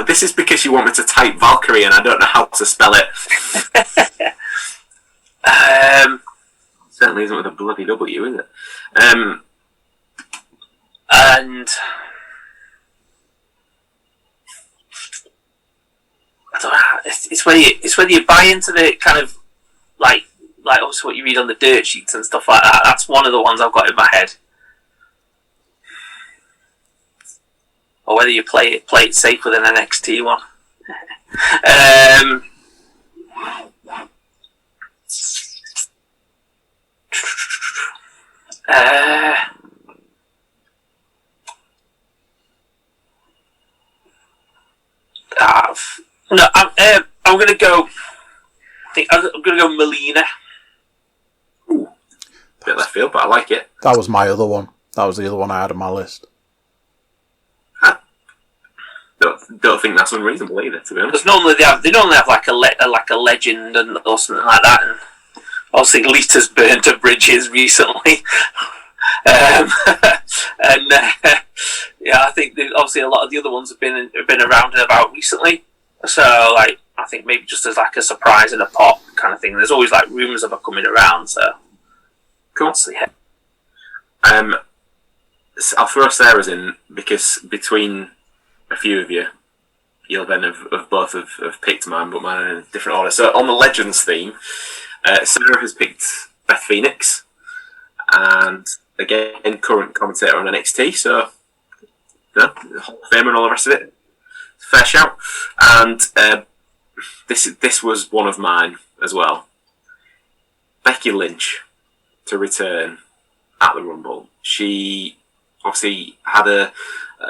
This is because you want me to type Valkyrie and I don't know how to spell it. Certainly isn't with a bloody W, is it? And I don't know. It's whether you buy into the kind of like also what you read on the dirt sheets and stuff like that. That's one of the ones I've got in my head. Or whether you play it safe with an NXT one. No, I'm going to go. I'm going to go Melina. Ooh, bit left field, but I like it. That was my other one. That was the other one I had on my list. Don't think that's unreasonable either, to be honest. Because normally they normally have like a legend or something like that, and obviously Lita's burned her bridges recently. Yeah, I think obviously a lot of the other ones have been around and about recently. So I think maybe just as a surprise in a pop kind of thing. There's always rumours of her coming around. So cool. I'll throw Sarah's in because between a few of you'll then have both have picked mine, but mine in a different order. So on the Legends theme, Sarah has picked Beth Phoenix, and again, current commentator on NXT, so Hall of Fame and all the rest of it. Fair shout. And this was one of mine as well. Becky Lynch to return at the Rumble. She obviously had a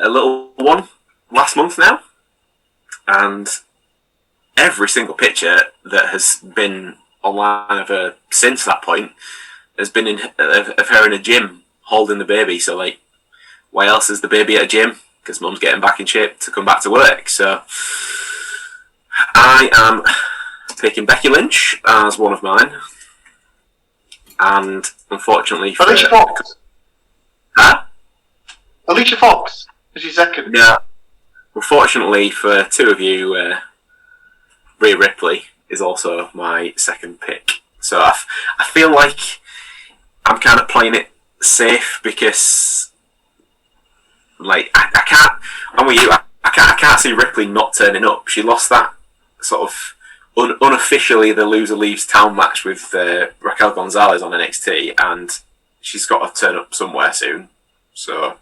little one last month now, and every single picture that has been online of her since that point has been of her in a gym holding the baby. So why else is the baby at a gym? Because mum's getting back in shape to come back to work. So I am picking Becky Lynch as one of mine, and unfortunately for Alicia Fox. Huh? Alicia Fox is your second. Yeah. Unfortunately for two of you, Rhea Ripley is also my second pick. So I feel like I'm kind of playing it safe because Like I can't. I'm with you. I can't see Ripley not turning up. She lost that sort of unofficially the loser leaves town match with Raquel Gonzalez on NXT, and she's got to turn up somewhere soon. So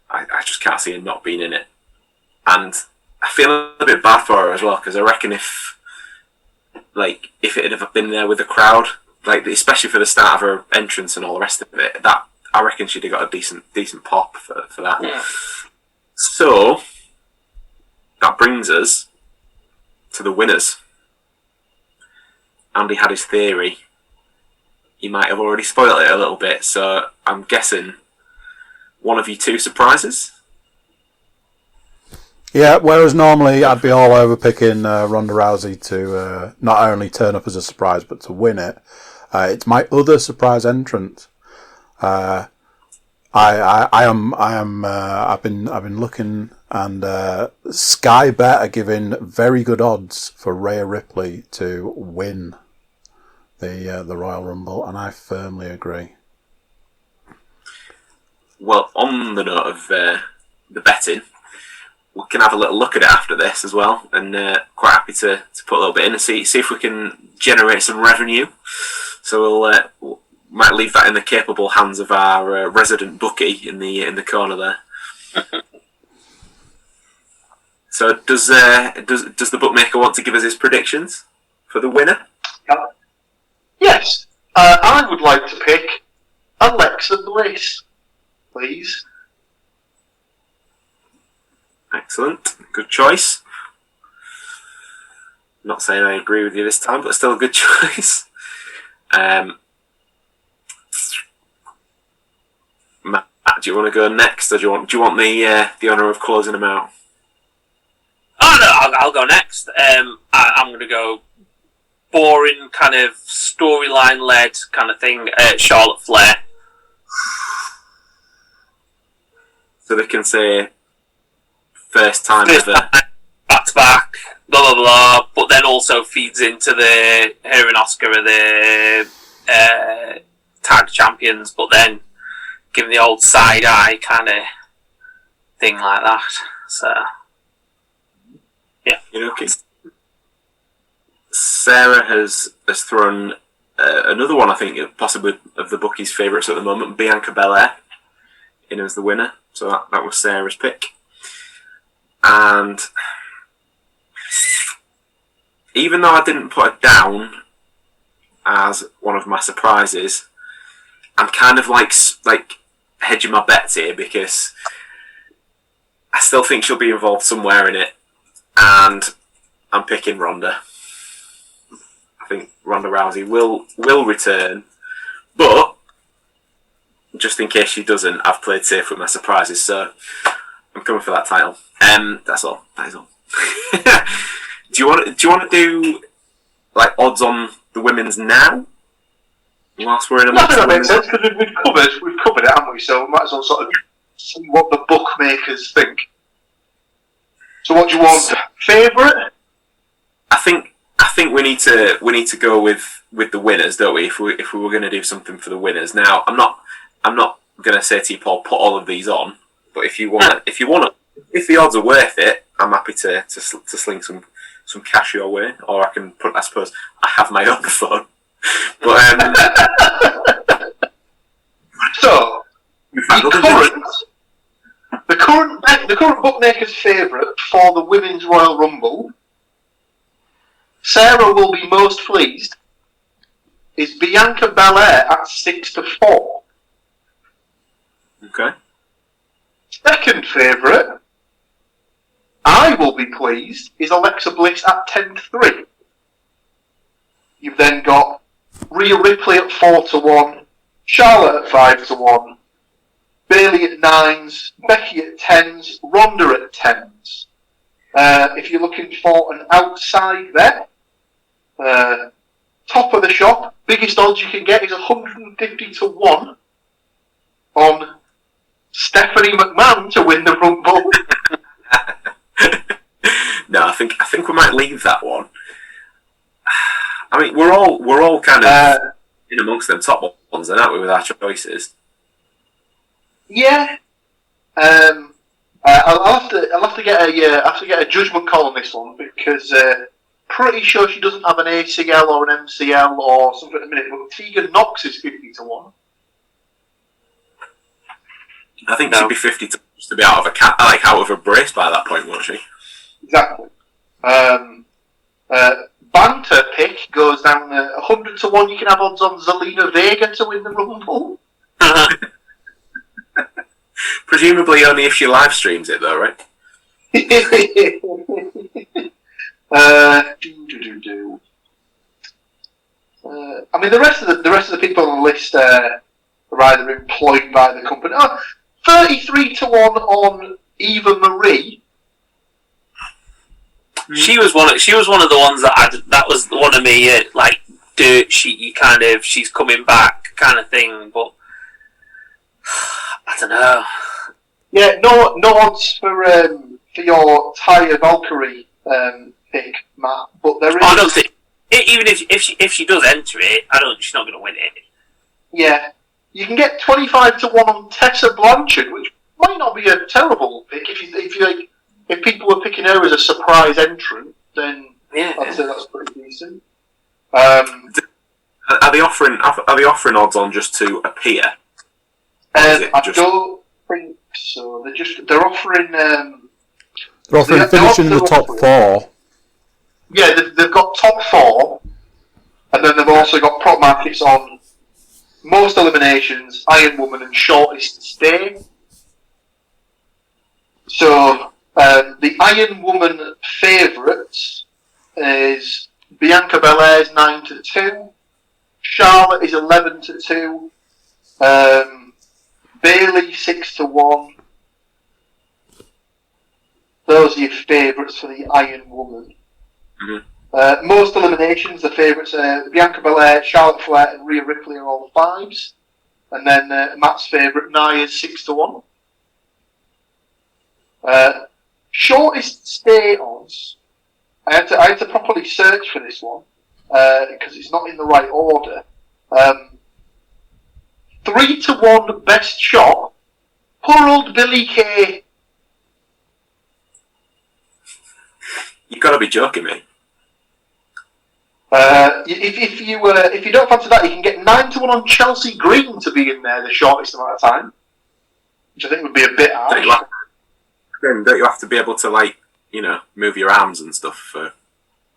I just can't see her not being in it. And I feel a bit bad for her as well, because I reckon if it had ever been there with the crowd, like especially for the start of her entrance and all the rest of it, that I reckon she'd have got a decent pop for that. Yeah. So that brings us to the winners. Andy had his theory. He might have already spoiled it a little bit, so I'm guessing one of you two surprises. Yeah, whereas normally I'd be all over picking Ronda Rousey to not only turn up as a surprise but to win it. It's my other surprise entrant. I've been looking, and Sky Bet are giving very good odds for Rhea Ripley to win the Royal Rumble, and I firmly agree. Well, on the note of the betting, we can have a little look at it after this as well, and quite happy to put a little bit in and see if we can generate some revenue. So we'll might leave that in the capable hands of our resident bookie in the corner there. So does the bookmaker want to give us his predictions for the winner? Yes, I would like to pick Alexa Bliss, please. Excellent, good choice. Not saying I agree with you this time, but still a good choice. Matt, do you want to go next, or do you want the honour of closing them out? Oh no, I'll go next. I'm going to go boring kind of storyline led kind of thing. Charlotte Flair. So they can say first time ever, back to back, blah blah blah. But then also feeds into her and Oscar are the tag champions. But then giving the old side eye kind of thing like that. So yeah, okay. Sarah has thrown another one, I think, possibly of the bookies' favourites at the moment, Bianca Belair, in as the winner. So that was Sarah's pick. And even though I didn't put it down as one of my surprises, I'm kind of like hedging my bets here, because I still think she'll be involved somewhere in it, and I'm picking Ronda. I think Ronda Rousey will return, but just in case she doesn't, I've played safe with my surprises, so I'm coming for that title. That's all. That is all. Do you want to do like odds on the women's now? Whilst we're in a I think that makes sense, because we've covered it, haven't we? So we might as well sort of see what the bookmakers think. So what do you want? Favourite? I think we need to go with the winners, don't we? If we were going to do something for the winners. Now, I'm not going to say to you, Paul, put all of these on. But if the odds are worth it, I'm happy to sling some cash your way, or I can put. I suppose I have my own phone. But so the current bookmaker's favourite for the Women's Royal Rumble, Sarah will be most pleased, is Bianca Belair at 6-4. Okay. Second favourite, I will be pleased, is Alexa Bliss at 10-3. You've then got Rhea Ripley at 4-1, Charlotte at 5-1, Bayley at 9s, Becky at 10s, Ronda at 10s. If you're looking for an outside bet, top of the shop, biggest odds you can get is 150-1 on Stephanie McMahon to win the Rumble. No, I think we might leave that one. I mean, we're all kind of in amongst them top ones, aren't we, with our choices? Yeah. I'll have to get a judgment call on this one because pretty sure she doesn't have an ACL or an MCL or something at the minute. But Tegan Knox is 50-1. I think she'd be 50 to be out of out of a brace by that point, won't she? Exactly. Banter pick goes down 100-1. You can have odds on Zelina Vega to win the Rumble. Presumably only if she live streams it, though, right? I mean, the rest of the people on the list are either employed by the company. 33-1 on Eva Marie. She was one of the ones that was one of me like dirt sheety kind of she's coming back kind of thing, but I don't know. Yeah, no odds for your Taya Valkyrie pick, Matt. But there is. I don't think even if she does enter it, she's not going to win it. Yeah, you can get 25-1 on Tessa Blanchard, which might not be a terrible pick if people were picking her as a surprise entrant. Then I'd say that's pretty decent. Are they offering odds on just to appear? I don't think so. They're offering. They're offering finishing in the top 4. Yeah, they've got top 4, and then they've also got prop markets on most eliminations, Iron Woman, and shortest stay. So the Iron Woman favourites is Bianca Belair's 9-2, Charlotte is 11-2, Bayley 6-1. Those are your favourites for the Iron Woman. Mm-hmm. Most eliminations, the favourites are Bianca Belair, Charlotte Flair, and Rhea Ripley are all 5s. And then Matt's favourite, Nia's 6-1. Shortest stay odds. I had to properly search for this one because it's not in the right order. 3-1 best shot. Poor old Billy Kay. You've got to be joking me. If you don't fancy that, you can get 9-1 on Chelsea Green to be in there the shortest amount of time, which I think would be a bit harsh. Don't you have to be able to move your arms and stuff for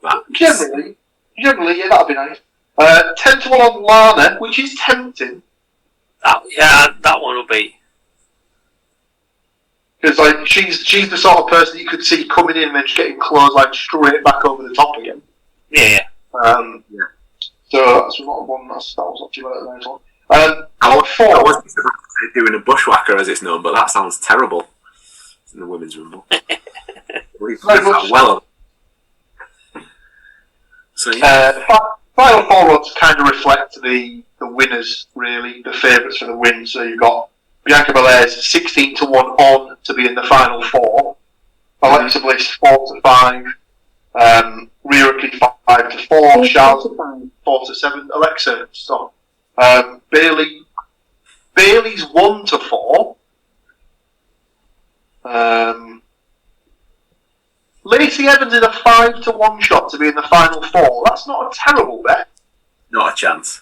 that? Generally, yeah, that'd be nice. 10-1 on Lana, which is tempting. That one will be. Because she's the sort of person you could see coming in and then just getting clothesline straight back over the top again. Yeah. So that's not one. That was not too bad. Nice one. I was doing a bushwhacker as it's known, but that sounds terrible. It's in the women's rumble. Well. So final 4 odds kind of reflect the winners, really, the favourites for the win. So you've got Bianca Belair's 16-1 on to be in the final 4. Alexa Bliss 4-5. Rhea Ripley 5-4. Charlotte 4-7. Alexa, stop. Bayley's 1-4. Lacey Evans in a 5-1 shot to be in the final 4. That's not a terrible bet. Not a chance.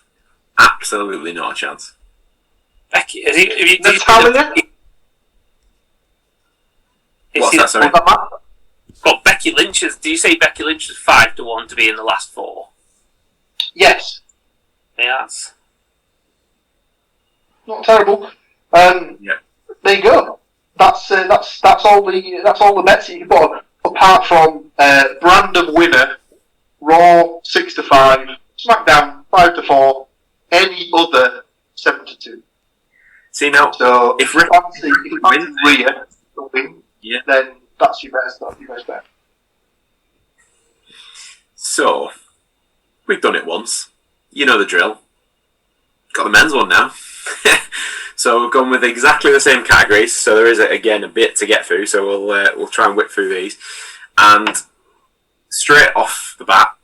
Absolutely not a chance. Becky, Natalia? What's that, sorry? Got Becky Lynch's. Do you say Becky Lynch is 5-1 to be in the last 4? Yes. Yeah, that's not terrible. Yeah. There you go. That's all the bets that you can put. Apart from brand of winner, Raw 6-5, SmackDown 5-4, any other 7-2. See now, so if you fancy Rhea to win, then that's your best bet. So we've done it once. You know the drill. Got the men's one now. So we've gone with exactly the same categories. So there is again a bit to get through. So we'll try and whip through these. And straight off the bat,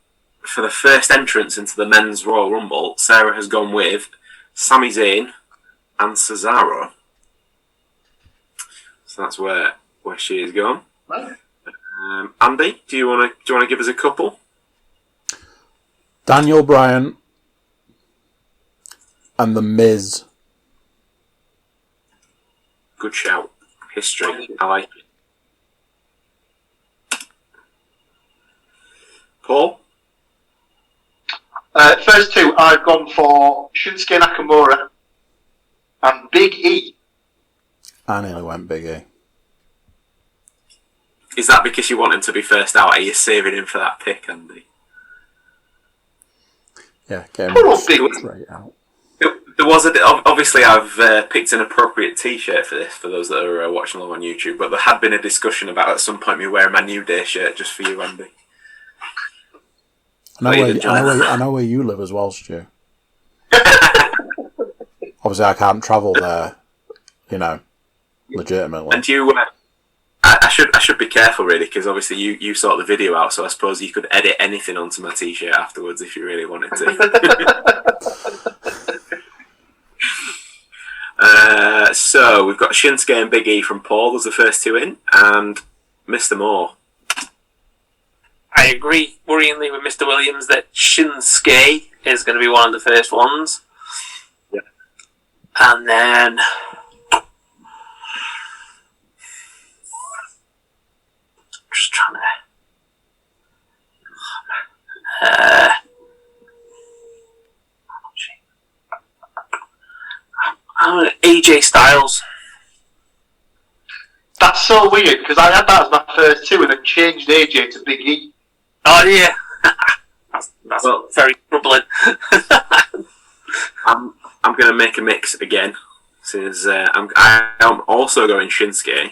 for the first entrance into the men's Royal Rumble, Sarah has gone with Sami Zayn and Cesaro. So So that's where she is gone. Right. Andy, do you want to give us a couple? Daniel Bryan and The Miz. Good shout. History. I like it. Paul? First two, I've gone for Shinsuke Nakamura and Big E. I nearly went Big E. Is that because you want him to be first out? Are you saving him for that pick, Andy? Yeah, get Poor him old Big E. straight out. There was obviously I've picked an appropriate T-shirt for this for those that are watching along on YouTube, but there had been a discussion about at some point me wearing my New Day shirt just for you, Andy. I know where you live as well, Stu. Obviously, I can't travel there, legitimately. And you, I should be careful really, because obviously you sort the video out, so I suppose you could edit anything onto my T-shirt afterwards if you really wanted to. So we've got Shinsuke and Big E from Paul as the first two in, and Mr. Moore. I agree worryingly with Mr. Williams that Shinsuke is going to be one of the first ones. Yeah. And then just trying to AJ Styles. That's so weird because I had that as my first two and then changed AJ to Big E. Oh yeah, that's very troubling. I'm going to make a mix again, since I'm also going Shinsuke.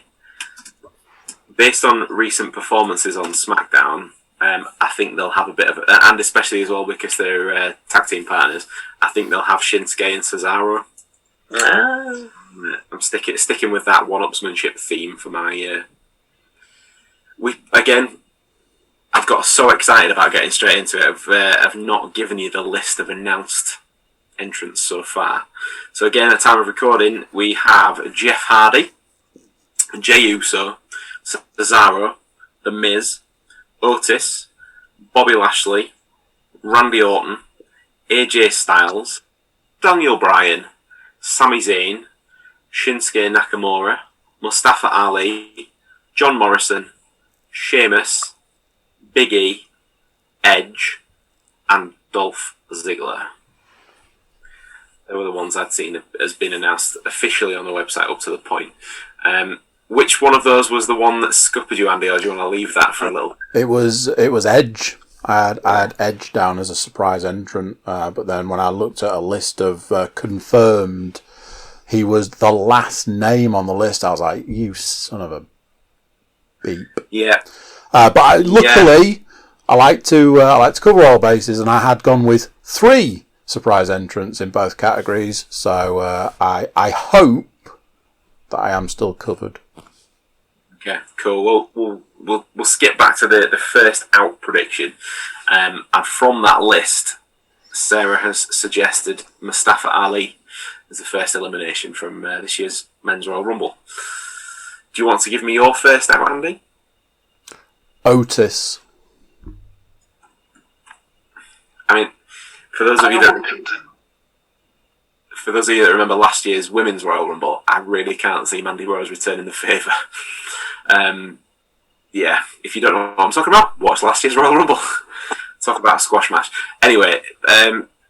Based on recent performances on SmackDown, I think they'll have a bit of, and especially as well because they're tag team partners, I think they'll have Shinsuke and Cesaro. I'm sticking with that one-upsmanship theme for my. I've got so excited about getting straight into it. I've not given you the list of announced entrants so far. So again, at time of recording, we have Jeff Hardy, Jey Uso, Cesaro, The Miz, Otis, Bobby Lashley, Randy Orton, AJ Styles, Daniel Bryan, Sami Zayn, Shinsuke Nakamura, Mustafa Ali, John Morrison, Sheamus, Big E, Edge, and Dolph Ziggler. They were the ones I'd seen as been announced officially on the website up to the point. Which one of those was the one that scuppered you, Andy, or do you want to leave that for a little? It was Edge. I had Edge down as a surprise entrant, but then when I looked at a list of confirmed, he was the last name on the list. I was like, "You son of a beep!" Yeah. But luckily, I like to cover all bases, and I had gone with 3 surprise entrants in both categories. So I hope that I am still covered. Okay, cool. We'll skip back to the first out prediction, and from that list, Sarah has suggested Mustafa Ali as the first elimination from this year's Men's Royal Rumble. Do you want to give me your first out, Andy? Otis. I mean, for those of you that remember last year's Women's Royal Rumble, I really can't see Mandy Rose returning the favour. Yeah, if you don't know what I'm talking about, watch last year's Royal Rumble. Talk about a squash match. Anyway,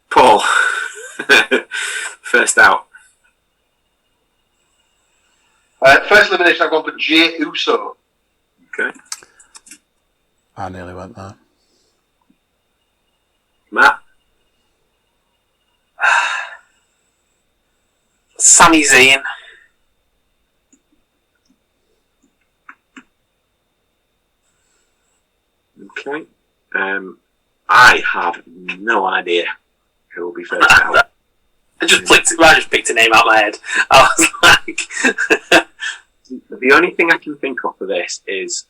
Paul, first out. First elimination, I've gone for Jey Uso. Okay. I nearly went there. Matt? Sami Zayn. Okay. I have no idea who will be first out. I just picked a name out of my head. I was like... The only thing I can think of for this is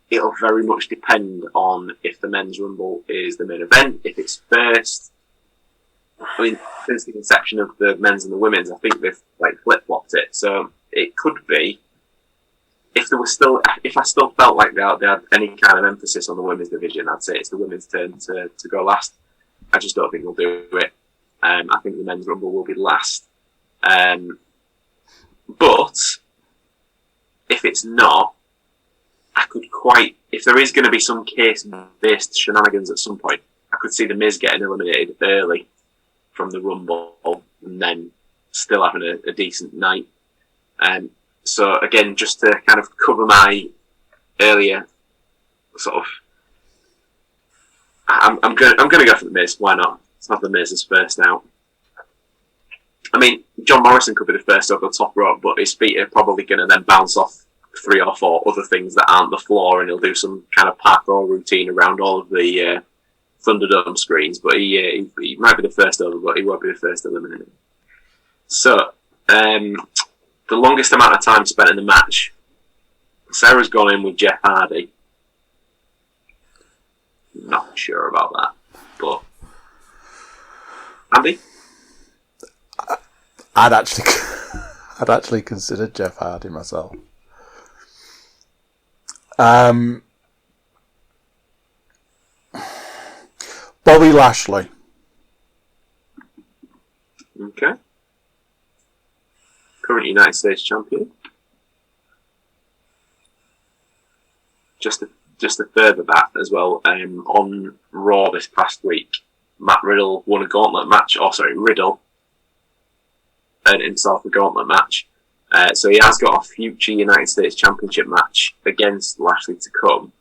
it'll very much depend on if the Men's Rumble is the main event, if it's first. I mean, since the conception of the men's and the women's, I think they've flip-flopped it. So it could be if I still felt like they had any kind of emphasis on the women's division, I'd say it's the women's turn to go last. I just don't think they'll do it. I think the men's rumble will be last. But if it's not, if there is going to be some case-based shenanigans at some point, I could see the Miz getting eliminated early from the rumble and then still having a decent night. So again, just to kind of cover my earlier sort of, I'm going to go for the Miz. Why not? Let's have the Miz as first out. I mean, John Morrison could be the first over the top rope, but his feet are probably going to then bounce off 3 or 4 other things that aren't the floor, and he'll do some kind of parkour routine around all of the Thunderdome screens. But he might be the first over, but he won't be the first eliminated. So, the longest amount of time spent in the match, Sarah's gone in with Jeff Hardy. Not sure about that, but Andy? I'd actually considered Jeff Hardy myself. Bobby Lashley. Okay. Current United States champion. Just to further that as well, on Raw this past week, Matt Riddle won a gauntlet match. Riddle earned himself a gauntlet match. So he has got a future United States Championship match against Lashley to come,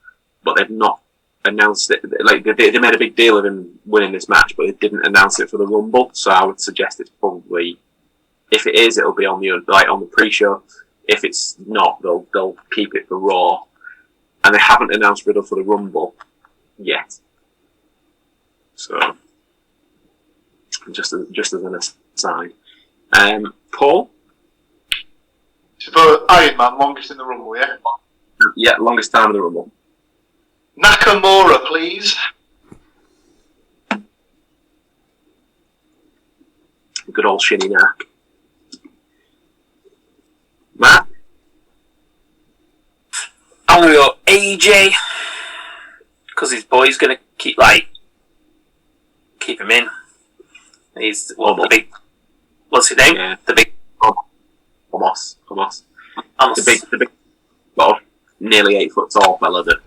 but they've not announced it. Like they made a big deal of him winning this match, but they didn't announce it for the Rumble. So I would suggest it's probably, if it is, it'll be on the pre-show. If it's not, they'll keep it for Raw. And they haven't announced Riddle for the Rumble yet. So just as an aside. Paul? For Iron Man, longest in the Rumble, yeah? Yeah, longest time in the Rumble. Nakamura, please. Good old Shinny Knack. Matt? I'm going to go AJ, because his boy's going to keep him in. He's the big. What's his name? Yeah. The big. Almost. The big, sort of nearly 8 foot tall fella that.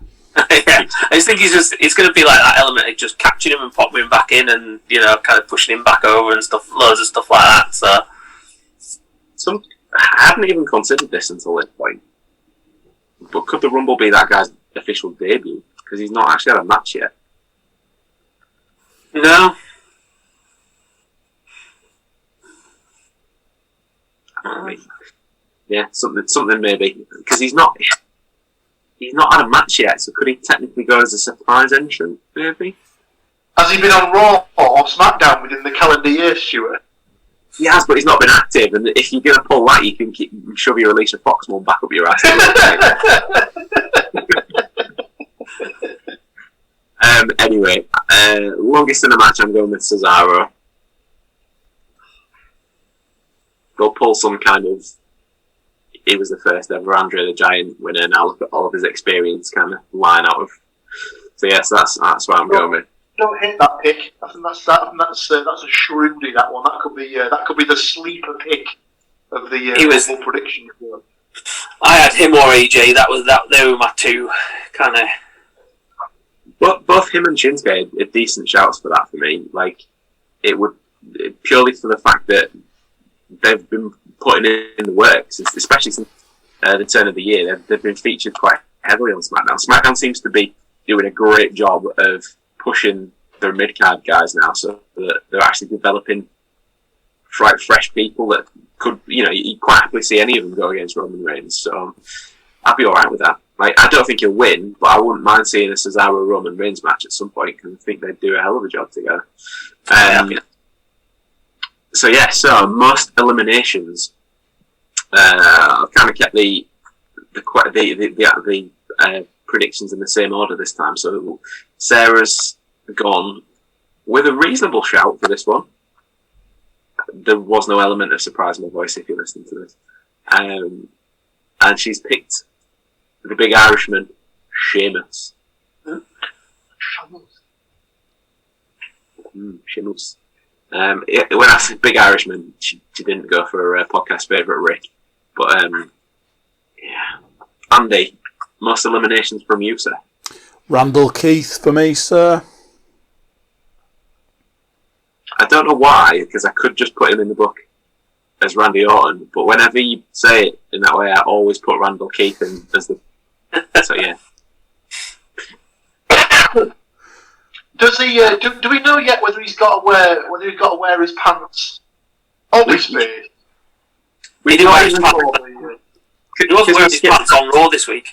Yeah, I just think it's going to be like that element of just catching him and popping him back in, and kind of pushing him back over and stuff, loads of stuff like that. So, I hadn't even considered this until this point. But could the Rumble be that guy's official debut? Because he's not actually had a match yet. No. I mean, yeah, something maybe, because he's not had a match yet. So could he technically go as a surprise entrant? Maybe. Has he been on Raw or SmackDown within the calendar year, Stuart? He has, but he's not been active. And if you're going to pull that, you can shove your Alicia Fox one back up your ass. Anyway, longest in the match, I'm going with Cesaro. Go pull some kind of, he was the first ever Andre the Giant winner, and I'll look at all of his experience kind of line out of. So yes, that's what I'm going with. Don't hit that pick. I think that's a shrewdy, that one. That could be the sleeper pick of the prediction. I had him or AJ. They were my two kind of. But both him and Shinsuke are decent shouts for that for me. Like, it would, purely for the fact that they've been putting in the works, especially since the turn of the year. They've been featured quite heavily on SmackDown. SmackDown seems to be doing a great job of pushing their mid-card guys now, so that they're actually developing fresh people that could, you quite happily see any of them go against Roman Reigns. So I'd be alright with that. Like, I don't think he'll win, but I wouldn't mind seeing a Cesaro-Roman Reigns match at some point, because I think they'd do a hell of a job together. So most eliminations. I've kind of kept the predictions in the same order this time. So Sarah's gone with a reasonable shout for this one. There was no element of surprise in my voice if you listen to this. And she's picked the big Irishman, Sheamus. Sheamus. When I said big Irishman, she didn't go for a podcast favourite, Rick. But, yeah. Andy, most eliminations from you, sir? Randall Keith for me, sir. I don't know why, because I could just put him in the book as Randy Orton, but whenever you say it in that way, I always put Randall Keith in as the... So, yeah. Does he? Do we know yet whether he's got to wear his pants on his face? He didn't wear his pants. He wasn't wearing his pants on Raw this week.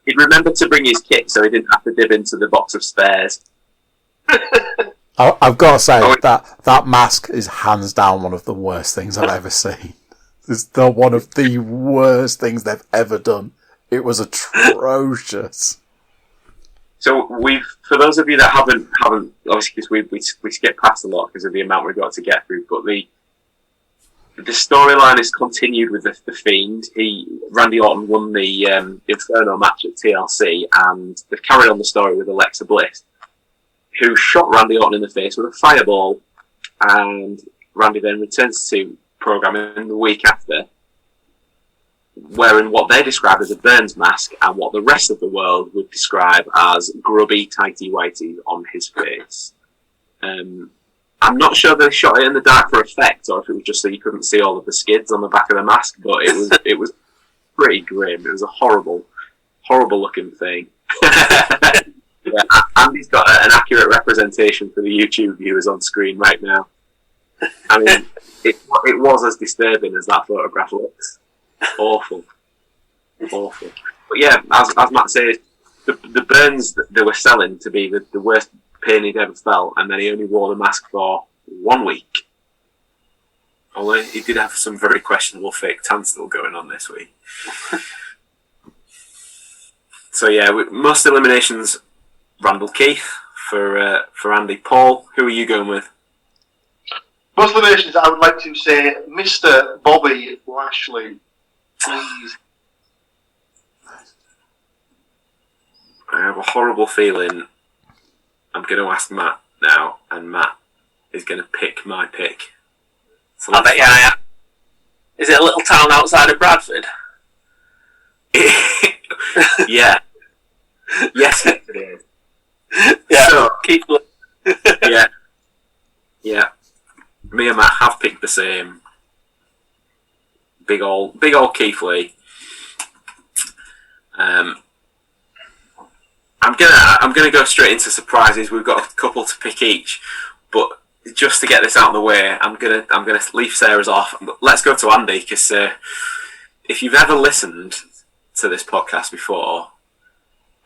He'd remembered to bring his kit, so he didn't have to dip into the box of spares. I've got to say that mask is hands down one of the worst things I've ever seen. It's one of the worst things they've ever done. It was atrocious. So for those of you that haven't obviously because we skip past a lot because of the amount we've got to get through, but the storyline is continued with the Fiend. Randy Orton won the Inferno match at TLC, and they've carried on the story with Alexa Bliss, who shot Randy Orton in the face with a fireball, and Randy then returns to programming the week after, wearing what they describe as a Burns mask and what the rest of the world would describe as grubby tighty-whities on his face. I'm not sure they shot it in the dark for effect, or if it was just so you couldn't see all of the skids on the back of the mask, but it was pretty grim. It was a horrible looking thing. Yeah, Andy's got an accurate representation for the YouTube viewers on screen right now. I mean, it was as disturbing as that photograph looks. Awful. But yeah, as Matt said, the burns that they were selling to be the worst pain he'd ever felt, and then he only wore the mask for 1 week. Although he did have some very questionable fake tan still going on this week. So yeah, most eliminations, Randall Keith for Andy. Paul, who are you going with? Most eliminations, I would like to say Mr. Bobby Lashley, please. I have a horrible feeling I'm going to ask Matt now, and Matt is going to pick my pick. So I bet you I am. Is it a little town outside of Bradford? Yeah. Yes, it is. Yeah. So, Keith. yeah. Me and Matt have picked the same. Big old Keith Lee. I'm gonna go straight into surprises. We've got a couple to pick each, but just to get this out of the way, I'm gonna leave Sarah's off. Let's go to Andy, because if you've ever listened to this podcast before,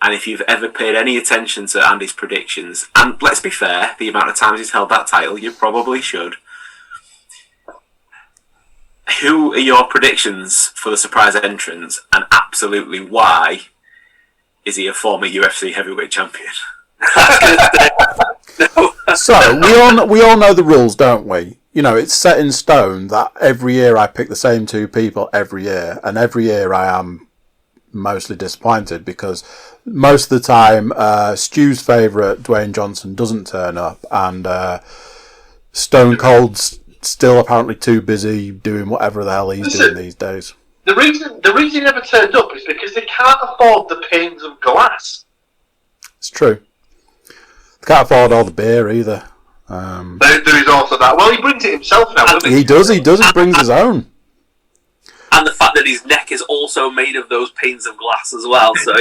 and if you've ever paid any attention to Andy's predictions, and let's be fair, the amount of times he's held that title, you probably should. Who are your predictions for the surprise entrance, and absolutely why is he a former UFC heavyweight champion? So we all know the rules, don't we? You know, it's set in stone that every year I pick the same two people every year, and every year I am mostly disappointed because most of the time Stu's favourite Dwayne Johnson doesn't turn up, and Stone Cold's still apparently too busy doing whatever the hell he's doing these days. The reason he never turned up is because they can't afford the panes of glass. It's true. They can't afford all the beer either. There is also that. Well, he brings it himself now, doesn't he? He does. He brings his own. And the fact that his neck is also made of those panes of glass as well. So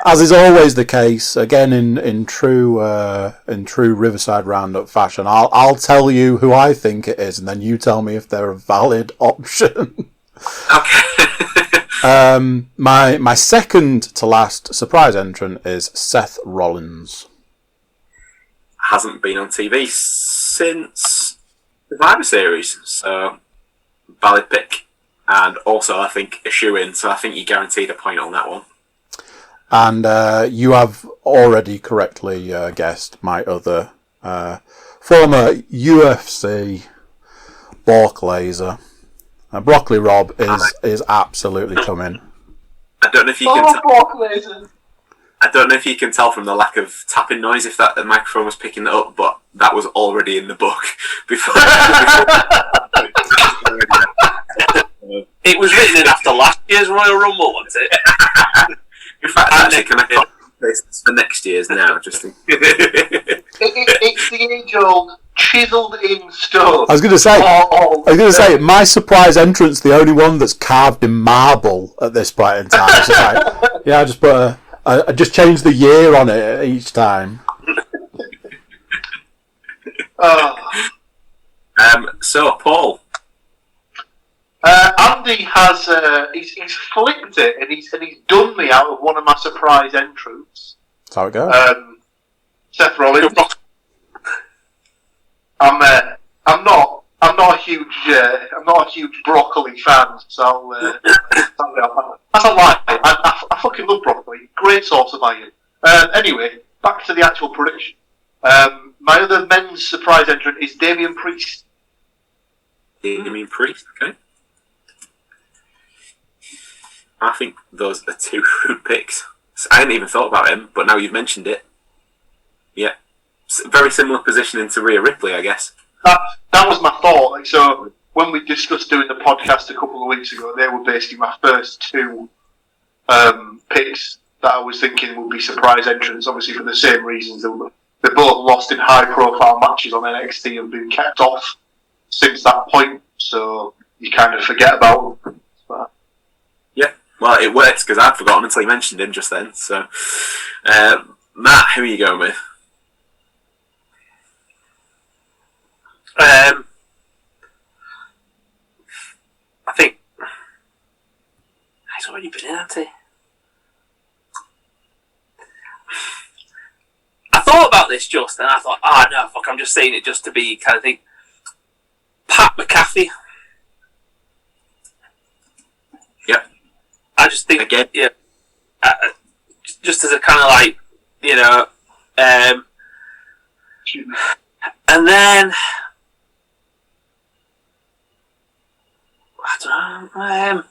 as is always the case, again in true Riverside Roundup fashion, I'll tell you who I think it is, and then you tell me if they're a valid option. Okay. My second to last surprise entrant is Seth Rollins. Hasn't been on TV since the Survivor Series, so valid pick. And also, I think a shoe-in, so I think you guaranteed a point on that one. And you have already correctly guessed my other former UFC Bork Laser. Broccoli Rob is absolutely coming. I don't know if you can. I don't know if you can tell from the lack of tapping noise if that the microphone was picking it up, but that was already in the book before. It was written in after last year's Royal Rumble, wasn't it? In fact, actually, can I copy this for next year's now? Just It's the age-old chiselled in stone. I was going to say, my surprise entrance, the only one that's carved in marble at this point in time. So I just put I just changed the year on it each time. So, Paul. Andy has he's flipped it and he's done me out of one of my surprise entrants. That's how it goes. Seth Rollins. I'm not a huge broccoli fan, so that's a lie. I fucking love broccoli. Great source of iron. Anyway, back to the actual prediction. My other men's surprise entrant is Damian Priest. Damian Priest, okay. I think those are two good picks. I hadn't even thought about him, but now you've mentioned it. Yeah. Very similar positioning to Rhea Ripley, I guess. That was my thought. Like, so when we discussed doing the podcast a couple of weeks ago, they were basically my first two picks that I was thinking would be surprise entrants, obviously for the same reasons. They both lost in high-profile matches on NXT and been kept off since that point, so you kind of forget about them. But, yeah, well, it works because I'd forgotten until you mentioned him just then. So, Matt, who are you going with? I think he's already been in, hasn't he? I thought about this just, and I thought, no, fuck, I'm just saying it just to be kind of thing. Pat McAfee. Yep. I just think, again, yeah, just as a kind of like, you know, and then I don't know,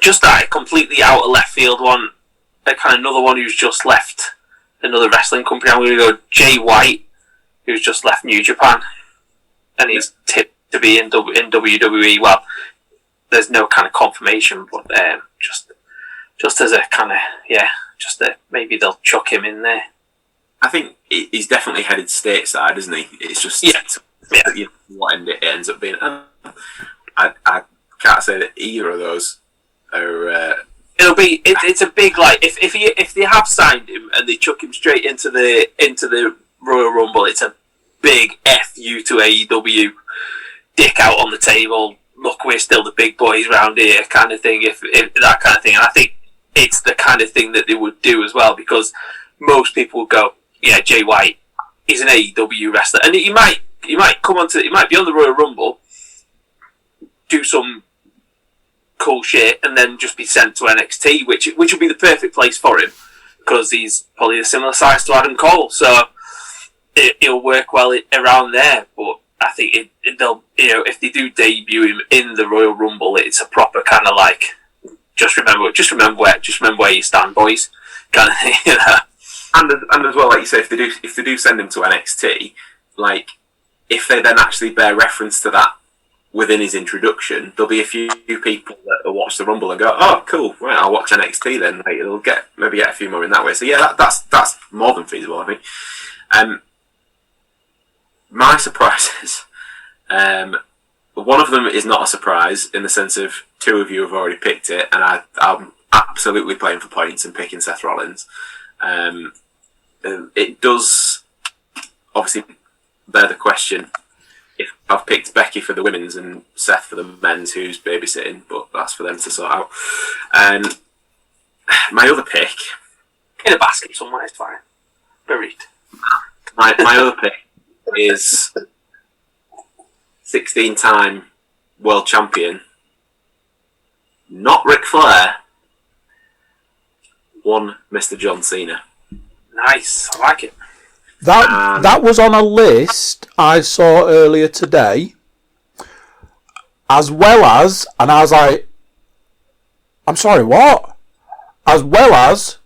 just that completely out of left field one, kind of another one who's just left another wrestling company. I'm going to go Jay White, who's just left New Japan, and he's tipped to be in WWE. Well, there's no kind of confirmation, but just as a kind of, just that maybe they'll chuck him in there. I think he's definitely headed stateside, isn't he? It's just you know, what it ends up being. I can't say that either of those are. It's a big, like, if they have signed him and they chuck him straight into the Royal Rumble, it's a big FU to AEW, dick out on the table. Look, we're still the big boys round here, kind of thing. If that kind of thing, and I think it's the kind of thing that they would do as well, because most people would go, yeah, Jay White is an AEW wrestler, and he might be on the Royal Rumble, do some cool shit, and then just be sent to NXT, which would be the perfect place for him, because he's probably a similar size to Adam Cole, so it'll work well around there. But I think they'll, you know, if they do debut him in the Royal Rumble, it's a proper kind of like, just remember where you stand, boys, kind of thing, you know. And as well, like you say, if they do send him to NXT, like, if they then actually bear reference to that within his introduction, there'll be a few people that will watch the Rumble and go, "Oh, cool! Right, I'll watch NXT then." Like, it'll maybe get a few more in that way. So yeah, that's more than feasible, I think. My surprises. One of them is not a surprise in the sense of two of you have already picked it, and I'm absolutely playing for points and picking Seth Rollins. It does obviously bear the question if I've picked Becky for the women's and Seth for the men's, who's babysitting, but that's for them to sort out. And my other pick, in a basket somewhere, it's fine. Buried. My other pick is 16-time world champion, not Ric Flair, one Mr. John Cena. Nice, I like it. That was on a list I saw earlier today, as well as, and I was like, I'm sorry, what? As well as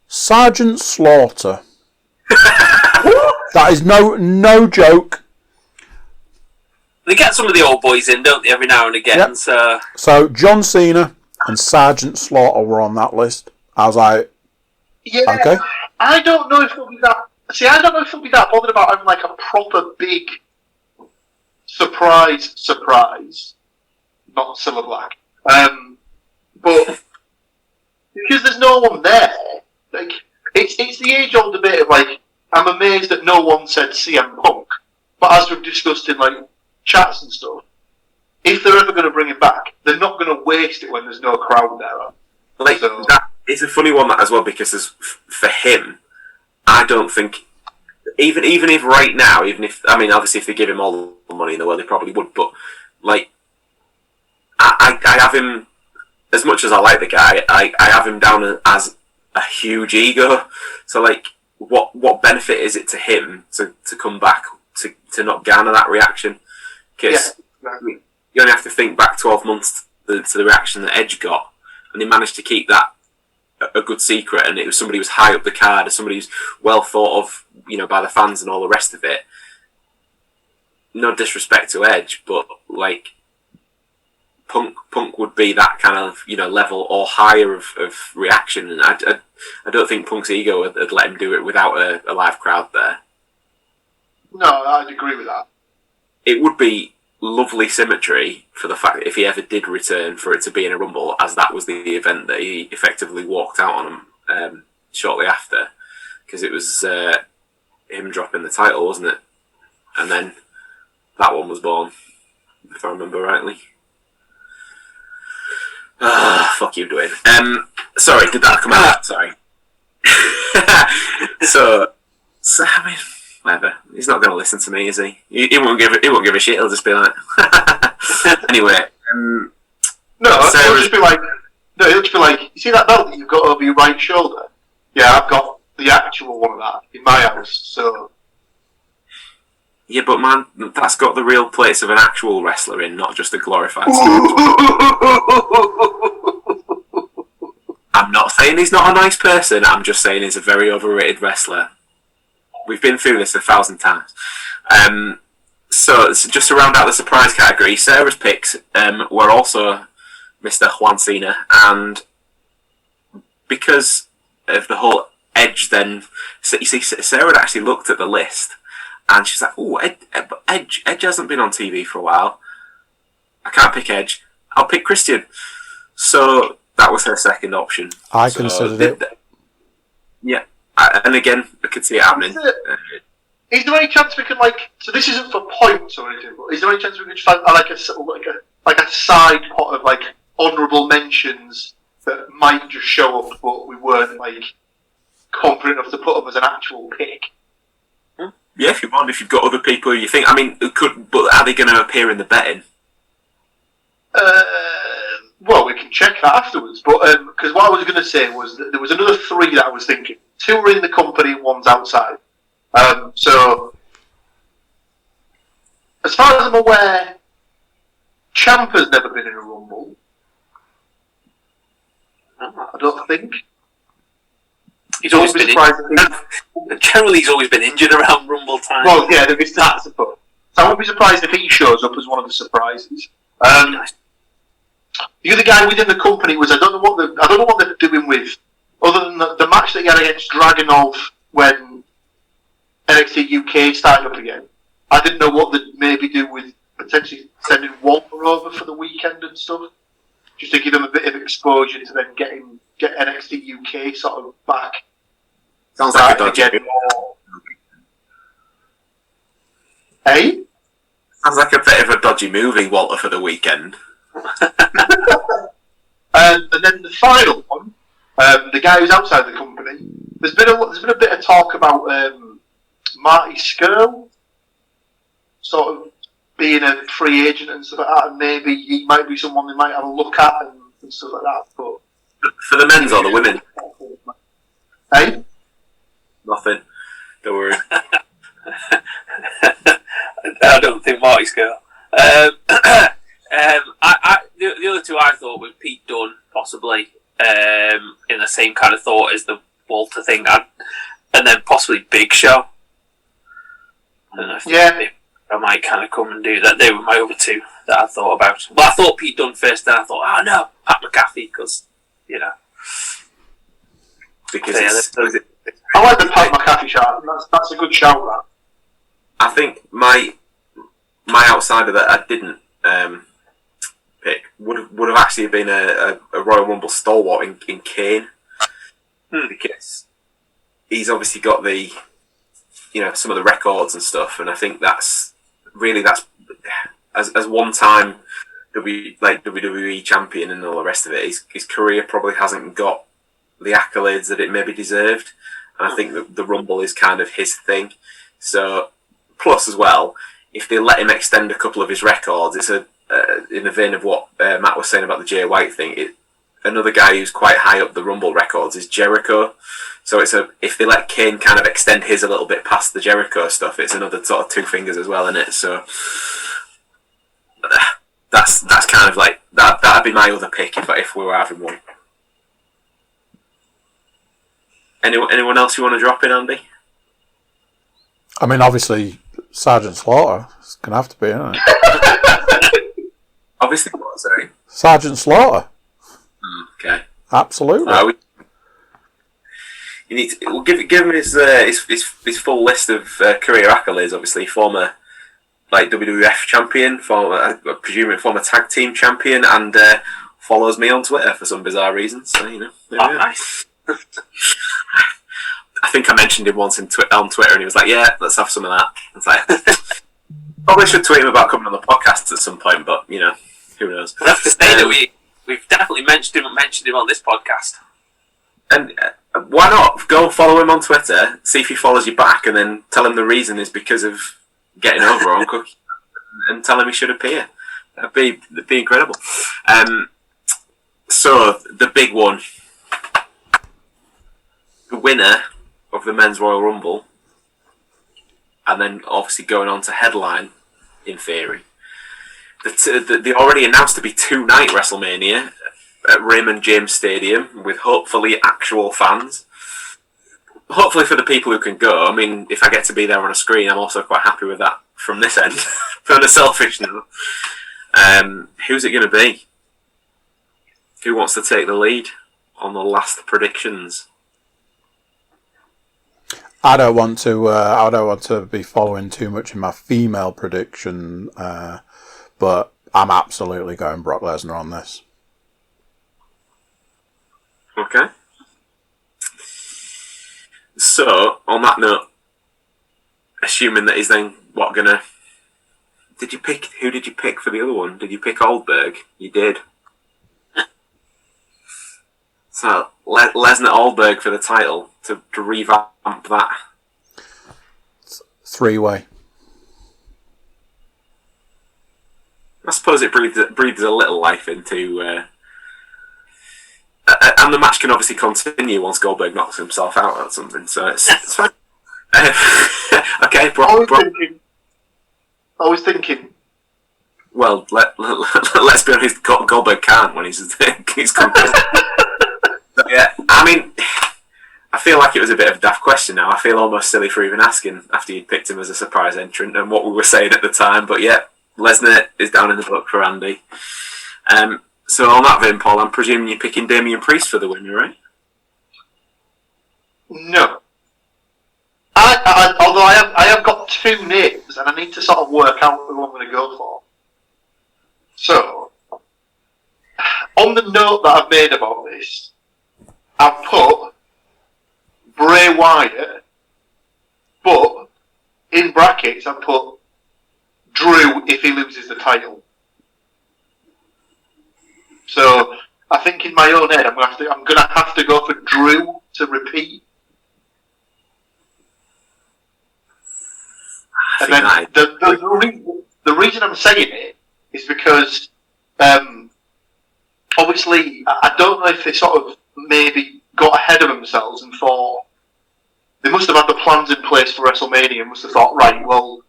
Sergeant Slaughter. That is no joke. They get some of the old boys in, don't they, every now and again? Yep. So John Cena and Sergeant Slaughter were on that list. I was like, yeah, okay. I don't know if it'll be that. See, I don't know if it'll be that bothered about having like a proper big surprise. Not Silver Black. But because there's no one there, like it's the age-old debate of like, I'm amazed that no one said CM Punk. But as we've discussed in like chats and stuff, if they're ever going to bring him back, they're not going to waste it when there's no crowd there. Like So, that, it's a funny one that as well, because for him, I don't think even if right now, even if, I mean, obviously if they give him all the money in the world, they probably would. But like, I have him, as much as I like the guy, I have him down as a huge ego. So like, what benefit is it to him to come back to not garner that reaction? Because you only have to think back 12 months to the reaction that Edge got, and they managed to keep that a good secret, and it was somebody who was high up the card, or somebody who's well thought of, by the fans and all the rest of it. No disrespect to Edge, but like Punk would be that kind of level or higher of reaction, and I don't think Punk's ego would let him do it without a live crowd there. no, I'd agree with that. It would be lovely symmetry for the fact that if he ever did return, for it to be in a Rumble, as that was the event that he effectively walked out on him shortly after, because it was him dropping the title, wasn't it? And then that one was born, if I remember rightly. Fuck you, Dwayne. Sorry, did that come out? Sorry. so I mean, whatever. He's not going to listen to me, is he? He won't give a shit. He'll just be like. Anyway. He'll just be like, you see that belt that you've got over your right shoulder? Yeah, I've got the actual one of that in my house. So. Yeah, but man, that's got the real place of an actual wrestler in, not just a glorified. I'm not saying he's not a nice person. I'm just saying he's a very overrated wrestler. We've been through this 1,000 times. So just to round out the surprise category, Sarah's picks were also Mr. Juan Cena, and because of the whole Edge, then you see, Sarah had actually looked at the list, and she's like, "Oh, Edge hasn't been on TV for a while. I can't pick Edge. I'll pick Christian." So that was her second option. I considered it. Yeah, and again, I could see it happening. Is there any chance we can so this isn't for points or anything, but is there any chance we could just find a side pot of honourable mentions that might just show up, but we weren't confident enough to put them as an actual pick? Yeah, if you want, if you've got other people you think, I mean, but are they going to appear in the betting? Well, we can check that afterwards. But because what I was going to say was that there was another 3 that I was thinking. 2 were in the company, 1's outside. So, as far as I'm aware, Ciampa's never been in a Rumble. I don't think. He's always been generally he's always been injured around Rumble time. Well, yeah, there is that, I suppose. So I wouldn't be surprised if he shows up as one of the surprises. The other guy within the company was I don't know what they're doing with, other than the match they had against Dragunov when NXT UK started up again. I didn't know what they'd maybe do with potentially sending Walter over for the weekend and stuff, just to give him a bit of exposure to then get NXT UK sort of back. Sounds like a dodgy move. Hey? Sounds like a bit of a dodgy movie, Walter, for the weekend. And then the final one, the guy who's outside the company. There's been a bit of talk about Marty Scurll sort of being a free agent and stuff like that, and maybe he might be someone they might have a look at and stuff like that. But for the men's or the women? Hey? Nothing. Don't worry. I don't think Marty's going. The other two I thought was Pete Dunne, possibly, in the same kind of thought as the Walter thing, and then possibly Big Show. I might kind of come and do that. They were my other two that I thought about. Well, I thought Pete Dunne first, then I thought, oh no, Pat McAfee, because, Because I like the Pat McAfee shout. That's a good shout, that. I think my outsider that I didn't pick would have actually been a Royal Rumble stalwart in Kane, because he's obviously got the some of the records and stuff, and I think that's as one time WWE champion and all the rest of it. His career probably hasn't got the accolades that it maybe deserved, and I think that the Rumble is kind of his thing. So, plus as well, if they let him extend a couple of his records, it's in the vein of what Matt was saying about the Jay White thing. Another guy who's quite high up the Rumble records is Jericho. So if they let Kane kind of extend his a little bit past the Jericho stuff, it's another sort of two fingers as well, isn't it? So that's kind of like that'd be my other pick if we were having one. Anyone else you want to drop in, Andy? I mean, obviously, Sergeant Slaughter is going to have to be, isn't it? Obviously, what? Sorry, Sergeant Slaughter. Okay. Absolutely. You need to give him his full list of career accolades. Obviously, former WWF champion, I presume former tag team champion, and follows me on Twitter for some bizarre reason. So Nice. I think I mentioned him once on Twitter, and he was like, "Yeah, let's have some of that." It's like, probably should tweet him about coming on the podcast at some point, but who knows? We have to say that we've definitely mentioned him on this podcast. And why not go follow him on Twitter, see if he follows you back, and then tell him the reason is because of getting over on Cookie, and tell him he should appear. That'd be incredible. So the big one, the winner of the Men's Royal Rumble, and then obviously going on to headline, in theory. They already announced to be 2-night WrestleMania at Raymond James Stadium with hopefully actual fans. Hopefully for the people who can go. I mean, if I get to be there on a screen, I'm also quite happy with that from this end, from the selfish note. Who's it going to be? Who wants to take the lead on the last predictions? I don't want to be following too much in my female prediction, but I'm absolutely going Brock Lesnar on this. Okay. So, on that note, assuming that he's then who did you pick for the other one? Did you pick Goldberg? You did. So, Lesnar Goldberg for the title to revamp that. Three-way. I suppose it breathes a little life into, and the match can obviously continue once Goldberg knocks himself out or something. So it's fine. Okay, Brock. I was thinking. Well, let's be honest. Goldberg can't when he's conquered. Yeah, I mean, I feel like it was a bit of a daft question now. I feel almost silly for even asking after you'd picked him as a surprise entrant and what we were saying at the time. But yeah, Lesnar is down in the book for Andy. So on that vein, Paul, I'm presuming you're picking Damian Priest for the winner, right? No. Although I have got two names, and I need to sort of work out who I'm going to go for. So, on the note that I've made about this, I've put Bray Wyatt, but in brackets I've put Drew if he loses the title. So I think in my own head I'm gonna have to go for Drew to repeat. And then the reason I'm saying it is because obviously I don't know if they sort of maybe got ahead of themselves and thought they must have had the plans in place for WrestleMania and must have thought, right, well,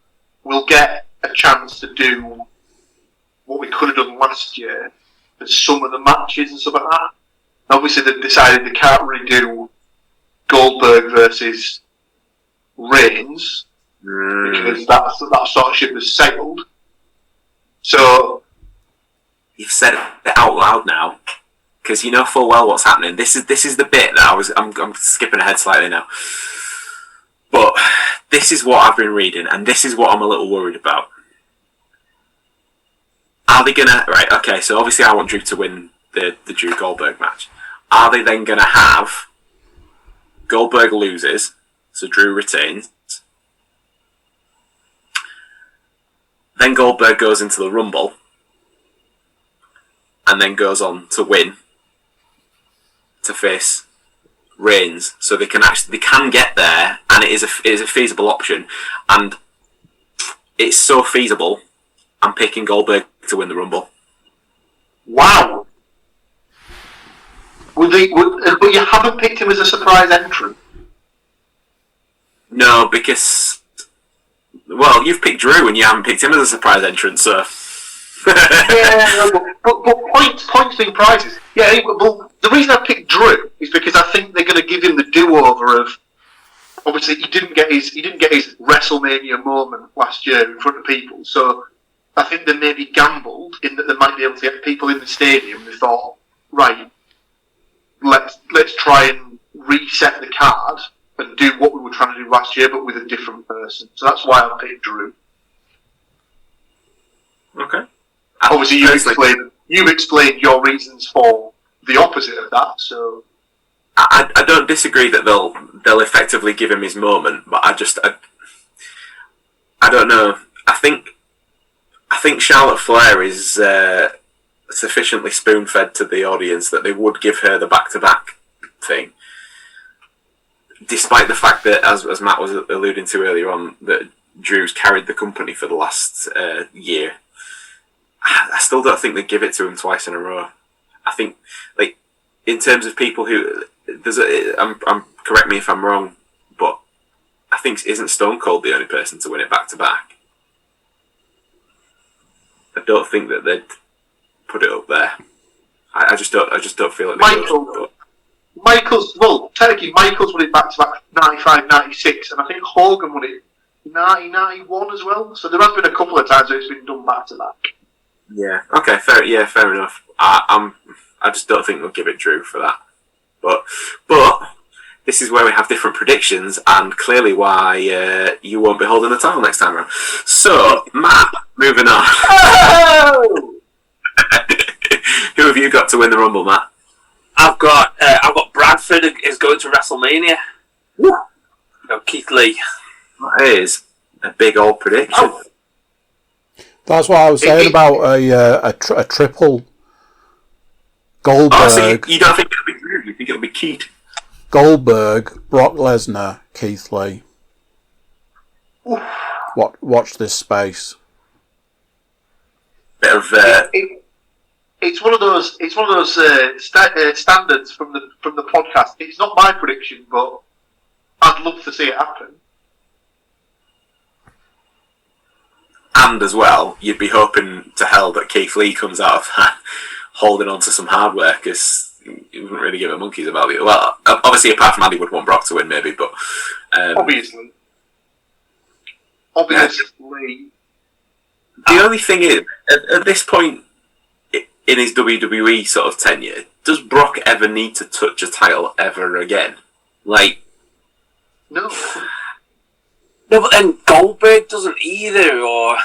we'll get a chance to do what we could have done last year for some of the matches and stuff like that. Obviously, they've decided they can't really do Goldberg versus Reigns because that sort of ship has sailed. So you've said it out loud now, because you know full well what's happening. This is the bit that I'm skipping ahead slightly now, but this is what I've been reading, and this is what I'm a little worried about. Are they gonna okay? So obviously, I want Drew to win the Drew Goldberg match. Are they then gonna have Goldberg loses, so Drew retains? Then Goldberg goes into the Rumble, and then goes on to win to face Reigns, so they can get there, and it is a feasible option, and it's so feasible. I'm picking Goldberg to win the Rumble. Wow! But you haven't picked him as a surprise entrant. No, because you've picked Drew and you haven't picked him as a surprise entrant, so. Yeah, but points being prizes. Yeah, well, the reason I picked Drew is because I think they're going to give him the do-over of. Obviously, he didn't get his WrestleMania moment last year in front of people, so I think they maybe gambled in that they might be able to get people in the stadium. They thought, right, let's try and reset the card and do what we were trying to do last year, but with a different person. So that's why I picked Drew. Okay. Obviously, you've explained your reasons for the opposite of that. So I don't disagree that they'll effectively give him his moment, but I don't know. I think Charlotte Flair is sufficiently spoon-fed to the audience that they would give her the back-to-back thing, despite the fact that, as Matt was alluding to earlier on, that Drew's carried the company for the last year. I still don't think they give it to him twice in a row. I think, like, in terms of people who correct me if I'm wrong, but I think isn't Stone Cold the only person to win it back to back? I don't think that they'd put it up there. I just don't feel like Michaels won it back to back 95, 96, and I think Hogan won it 90, 91 as well. So there has been a couple of times where it's been done back to back. Yeah. Okay. Fair. Yeah. Fair enough. I just don't think they'll give it Drew for that. But this is where we have different predictions, and clearly why you won't be holding the title next time around. So, Matt, moving on. Oh! Who have you got to win the Rumble, Matt? I've got Bradford is going to WrestleMania. Woo. Keith Lee. That is a big old prediction. Oh. That's what I was saying about a triple Goldberg. Oh, so you don't think it'll be Drew? You think it'll be Keith? Goldberg, Brock Lesnar, Keith Lee. Watch this space. Bit of. It's one of those standards from the podcast. It's not my prediction, but I'd love to see it happen. And as well, you'd be hoping to hell that Keith Lee comes out of that holding on to some hardware, because he wouldn't really give a monkey's about it. Well, obviously, apart from Andy would want Brock to win, maybe, but obviously. The only thing is, at this point in his WWE sort of tenure, does Brock ever need to touch a title ever again? Like, no. No, but then Goldberg doesn't either, or...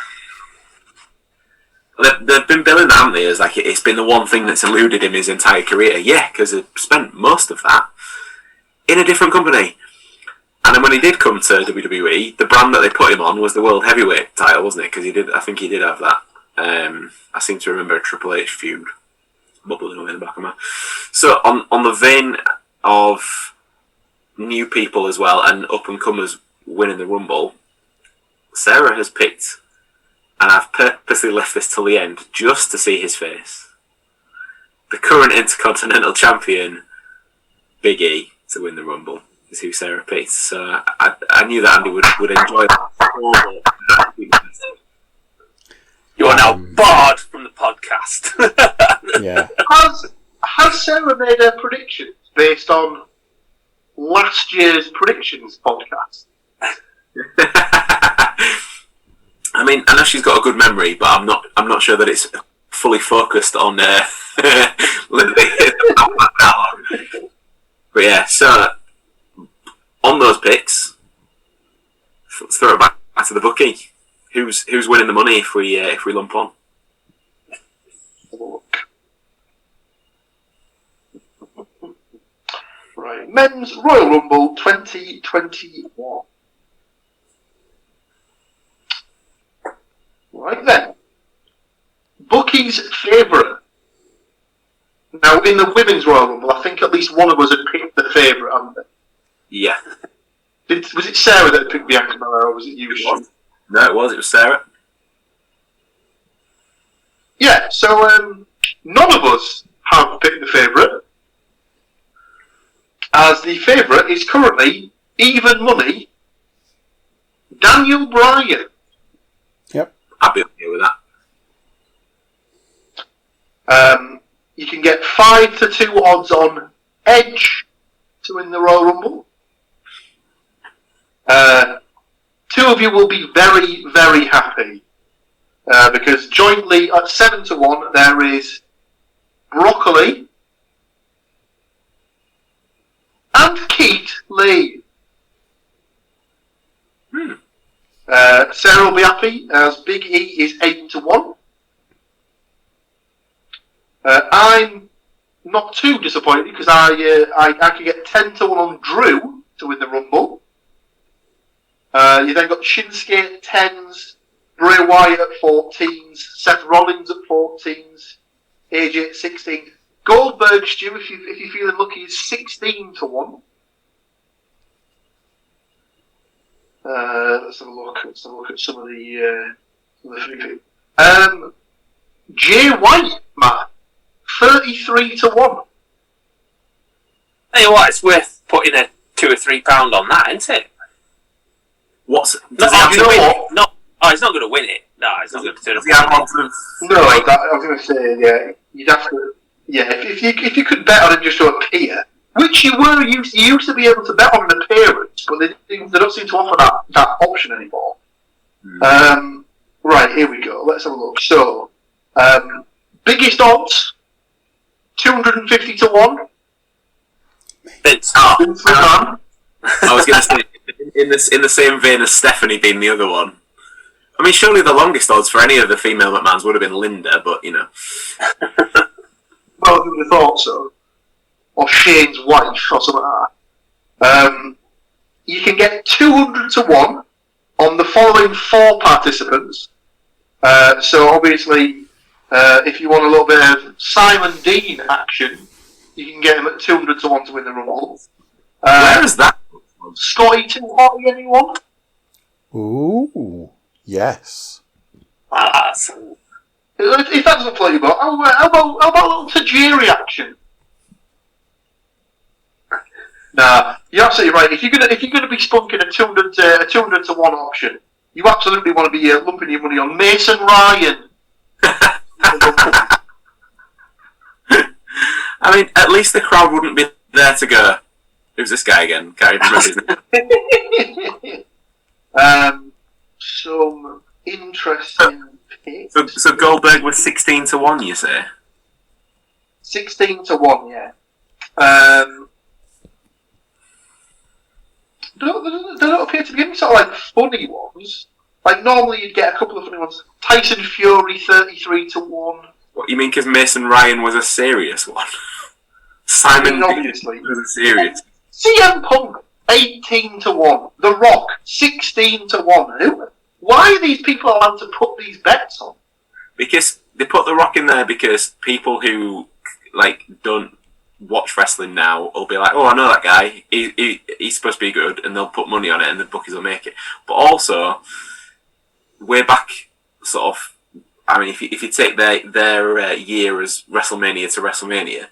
They've been billing that, haven't they, as like it's been the one thing that's eluded him his entire career. Yeah, because he spent most of that in a different company. And then when he did come to WWE, the brand that they put him on was the World Heavyweight title, wasn't it? Because I think he did have that. I seem to remember a Triple H feud bubbling away in the back of my... So, on the vein of new people as well, and up-and-comers winning the Rumble, Sarah has picked, and I've purposely left this till the end just to see his face, the current Intercontinental Champion, Big E, to win the Rumble. is who Sarah picked. So I knew that Andy would enjoy that. You are now barred from the podcast. Yeah. Has Sarah made her predictions based on last year's predictions podcast? I mean, I know she's got a good memory, but I'm not sure that it's fully focused on. But yeah, so on those picks, let's throw it back to the bookie. Who's winning the money if we lump on? Right, Men's Royal Rumble 2021. Right then, bookie's favourite. Now, in the Women's Royal Rumble, I think at least one of us had picked the favourite, hadn't they? Yeah. Was it Sarah that had picked Bianca Belair, or was it you? No, it was Sarah. Yeah, so none of us have picked the favourite, as the favourite is currently even money, Daniel Bryan. Yep. I'd be okay with that. You can get 5-2 odds on Edge to win the Royal Rumble. Two of you will be very, very happy because jointly at 7-1 there is Broccoli and Keith Lee. Sarah will be happy as Big E is 8-1. I'm not too disappointed because I could get 10-1 on Drew to win the Rumble. You then got Shinsuke at 10s, Bray Wyatt at 14s, Seth Rollins at 14s, AJ at 16. Goldberg, Stu, if you're feeling lucky, is 16-1. Let's have a look. Let's have a look at some of the three. Jay White, Matt, 33-1. Tell you what, it's worth putting a £2 or £3 on that, isn't it? Does not he have to win it? No, he's not going to win it. No, he's not going to turn up. No, I was going to say, yeah, you'd have to. Yeah, if you could bet on him just to appear, which you used to be able to bet on an appearance, but they don't seem to offer that option anymore. Right, here we go. Let's have a look. So, biggest odds, 250-1. Vince. Vince McMahon. I was going to say, in the same vein as Stephanie being the other one. I mean, surely the longest odds for any of the female McMahons would have been Linda, but you know. Well, I would have thought so. Or Shane's wife, or something like that. You can get 200-1 on the following 4 participants. So obviously, if you want a little bit of Simon Dean action, you can get him at 200-1 to win the Rumble. Where is that? Scotty 240, anyone? Ooh, yes. If that doesn't float your boat, how about a little Tajiri action? Nah, you're absolutely right. If you're gonna be spunking a 200-1 option, you absolutely want to be lumping your money on Mason Ryan. I mean, at least the crowd wouldn't be there to go, who's this guy again? Can't even remember his name. Some interesting picks. So Goldberg was 16-1, you say? 16-1, yeah. There don't appear to be any sort of like funny ones. Like normally you'd get a couple of funny ones. Tyson Fury 33-1. What, you mean because Mason Ryan was a serious one? Simon obviously was a serious. CM Punk 18-1. The Rock 16-1. Why are these people allowed to put these bets on? Because they put The Rock in there because people who don't watch wrestling now will be like, oh, I know that guy. He's supposed to be good, and they'll put money on it, and the bookies will make it. But also, way back, sort of. I mean, if you take their year as WrestleMania to WrestleMania,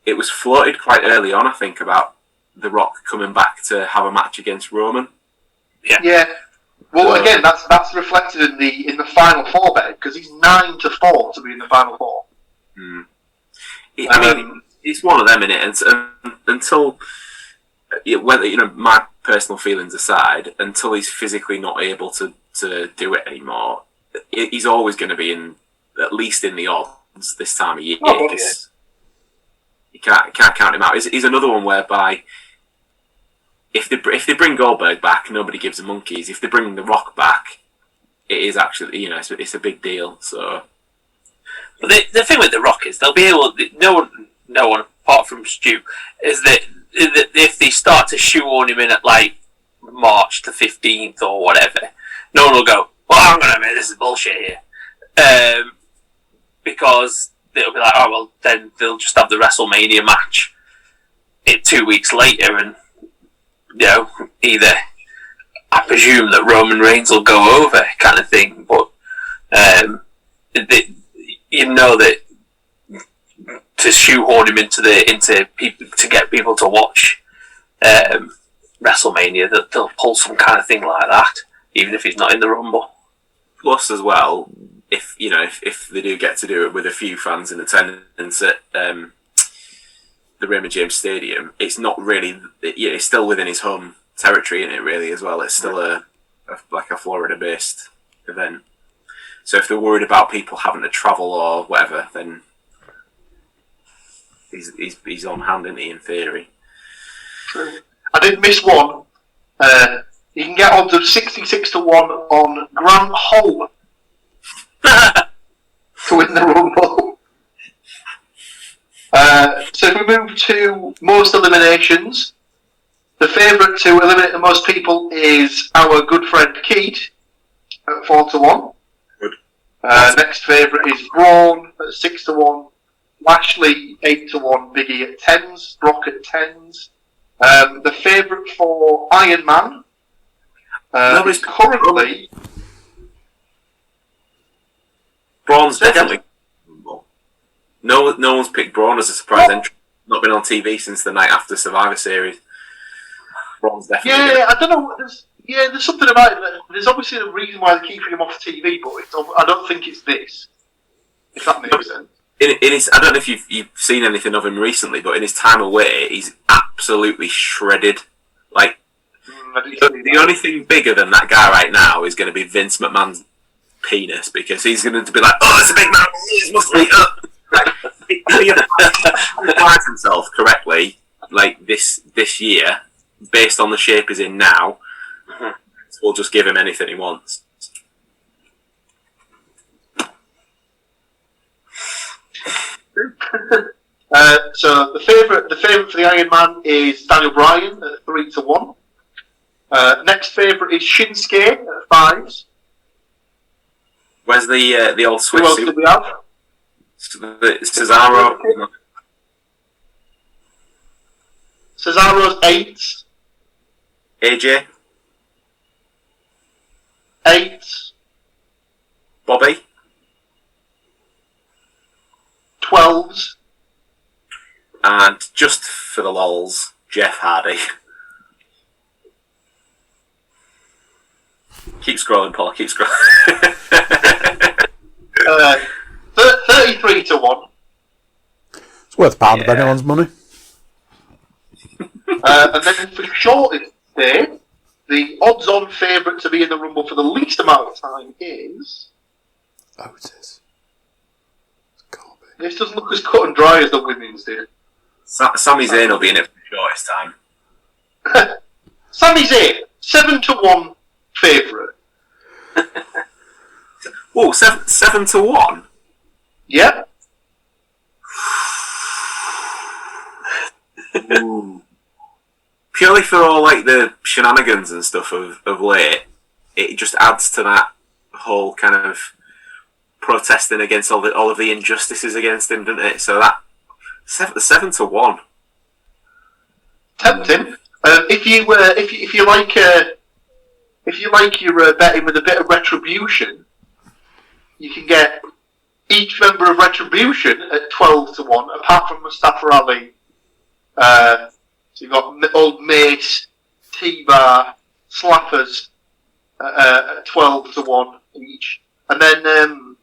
it was floated quite early on, I think, about The Rock coming back to have a match against Roman. Yeah. Well, again, that's reflected in the final four bet because he's 9-4 to be in the final four. I mean, it's one of them, innit? And until whether my personal feelings aside, until he's physically not able to do it anymore, he's always going to be at least in the odds this time of year. You can't count him out. He's another one whereby if they bring Goldberg back, nobody gives a monkeys. If they bring The Rock back, it is actually it's a big deal. So, but the thing with The Rock is they'll be able. No one apart from Stu is that if they start to shoehorn him in at like March the 15th or whatever, no one will go, well, hang on a minute, this is bullshit here. Because they'll be like, oh, well, then they'll just have the WrestleMania match 2 weeks later, and, either, I presume that Roman Reigns will go over, kind of thing, but, that to shoehorn him into people, to get people to watch WrestleMania, that they'll pull some kind of thing like that, even if he's not in the Rumble. Plus, as well, if they do get to do it with a few fans in attendance at the Raymond James Stadium, it's not really. It's still within his home territory, isn't it? Really, as well. It's still a Florida-based event. So if they're worried about people having to travel or whatever, then he's on hand, isn't he? In theory. True. I did miss one. You can get odds of 66-1 on Grant Hull to win the Rumble. So if we move to most eliminations, the favourite to eliminate the most people is our good friend Keith at 4-1. Good. Next favourite is Braun at 6-1. Lashley 8-1. Biggie at 10s. Brock at 10s. The favourite for Iron Man is currently Braun's definitely. No one's picked Braun as a surprise entry. Not been on TV since the night after Survivor Series. Braun's definitely. Yeah, I don't know. There's something about it. There's obviously a reason why they're keeping him off TV, but I don't think it's this. If that makes sense. I don't know if you've seen anything of him recently, but in his time away, he's absolutely shredded. Like, the only thing bigger than that guy right now is going to be Vince McMahon's penis, because he's going to be like, oh, it's a big man, it must be up. Like, if he applies himself correctly, like this year, based on the shape he's in now, we'll just give him anything he wants. So the favourite for the Iron Man is Daniel Bryan at 3-1. Next favourite is Shinsuke at 5s. Where's the old Swiss Who else suit? did we have? Cesaro. Cesaro's 8s. AJ. 8s. Bobby. 12s. And just for the lols, Jeff Hardy. Keep scrolling, Paul. Keep scrolling. 33-1. It's worth a pound of anyone's money. And then for shortest day, the odds-on favourite to be in the Rumble for the least amount of time is... Otis. This doesn't look as cut and dry as the women's did. Sami Zayn will be in it for the shortest time. Sami Zayn, 7-1 favourite. Whoa, 7-1? Yep. Ooh. Purely for all like the shenanigans and stuff of late, it just adds to that whole kind of protesting against all of the injustices against him, doesn't it? So that 7-1. Tempting. If you like your betting with a bit of retribution, you can get each member of Retribution at 12-1, apart from Mustafa Ali, So you've got Old Mace, T-Bar, Slappers at 12 to 1 each. And then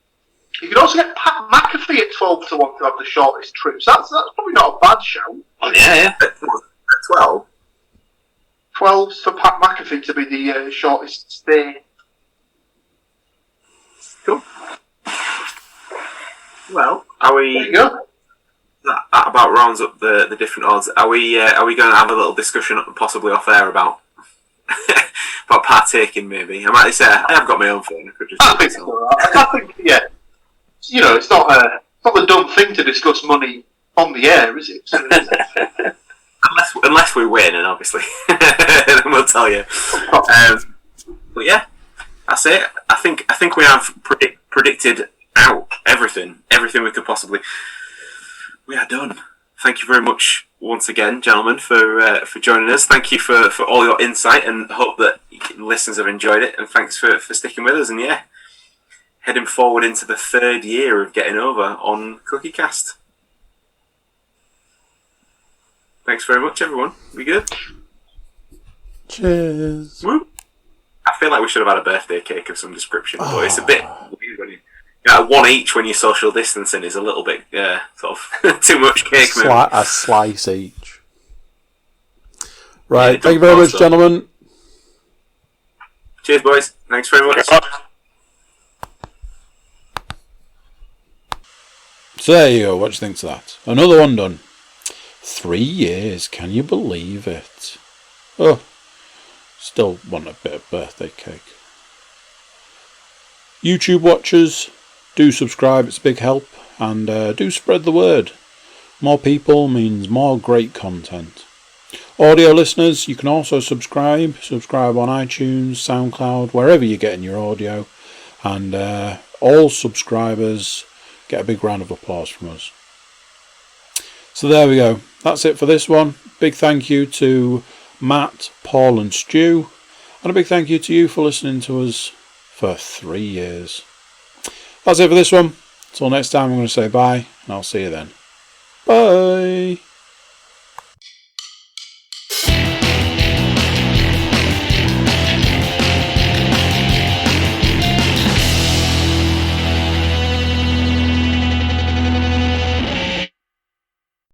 you can also get Pat McAfee at 12 to 1 to have the shortest trip. So that's probably not a bad shout. Oh, yeah. At 12? 12's for Pat McAfee to be the shortest stay. Cool. Well, are we? There you go. That about rounds up the different odds. Are we going to have a little discussion, possibly off air, about about partaking? Maybe I might say I have got my own phone. I could just. I think so. I think you know, it's not a dumb thing to discuss money on the air, is it? So, unless we win, and obviously then we'll tell you. But yeah, that's it. I think we have predicted out everything we could possibly. We are done. Thank you very much once again, gentlemen, for joining us. Thank you for all your insight, and hope that listeners have enjoyed it. And thanks for sticking with us. And yeah, heading forward into the 3rd year of Getting Over on CookieCast. Thanks very much, everyone. We good? Cheers. Woo. I feel like we should have had a birthday cake of some description, but it's a bit weird when one each when you're social distancing is a little bit sort of too much cake. A slice each. Right, Yeah, thank you very much, gentlemen. Cheers, boys. Thanks very much. So there you go, what do you think to that? Another one done. 3 years, can you believe it? Oh, still want a bit of birthday cake. YouTube watchers, do subscribe, it's a big help, and do spread the word. More people means more great content. Audio listeners, you can also subscribe on iTunes, SoundCloud, wherever you're getting your audio, and all subscribers get a big round of applause from us. So there we go, that's it for this one. Big thank you to Matt, Paul and Stu, and a big thank you to you for listening to us for 3 years. That's it for this one. Until next time, I'm going to say bye, and I'll see you then. Bye!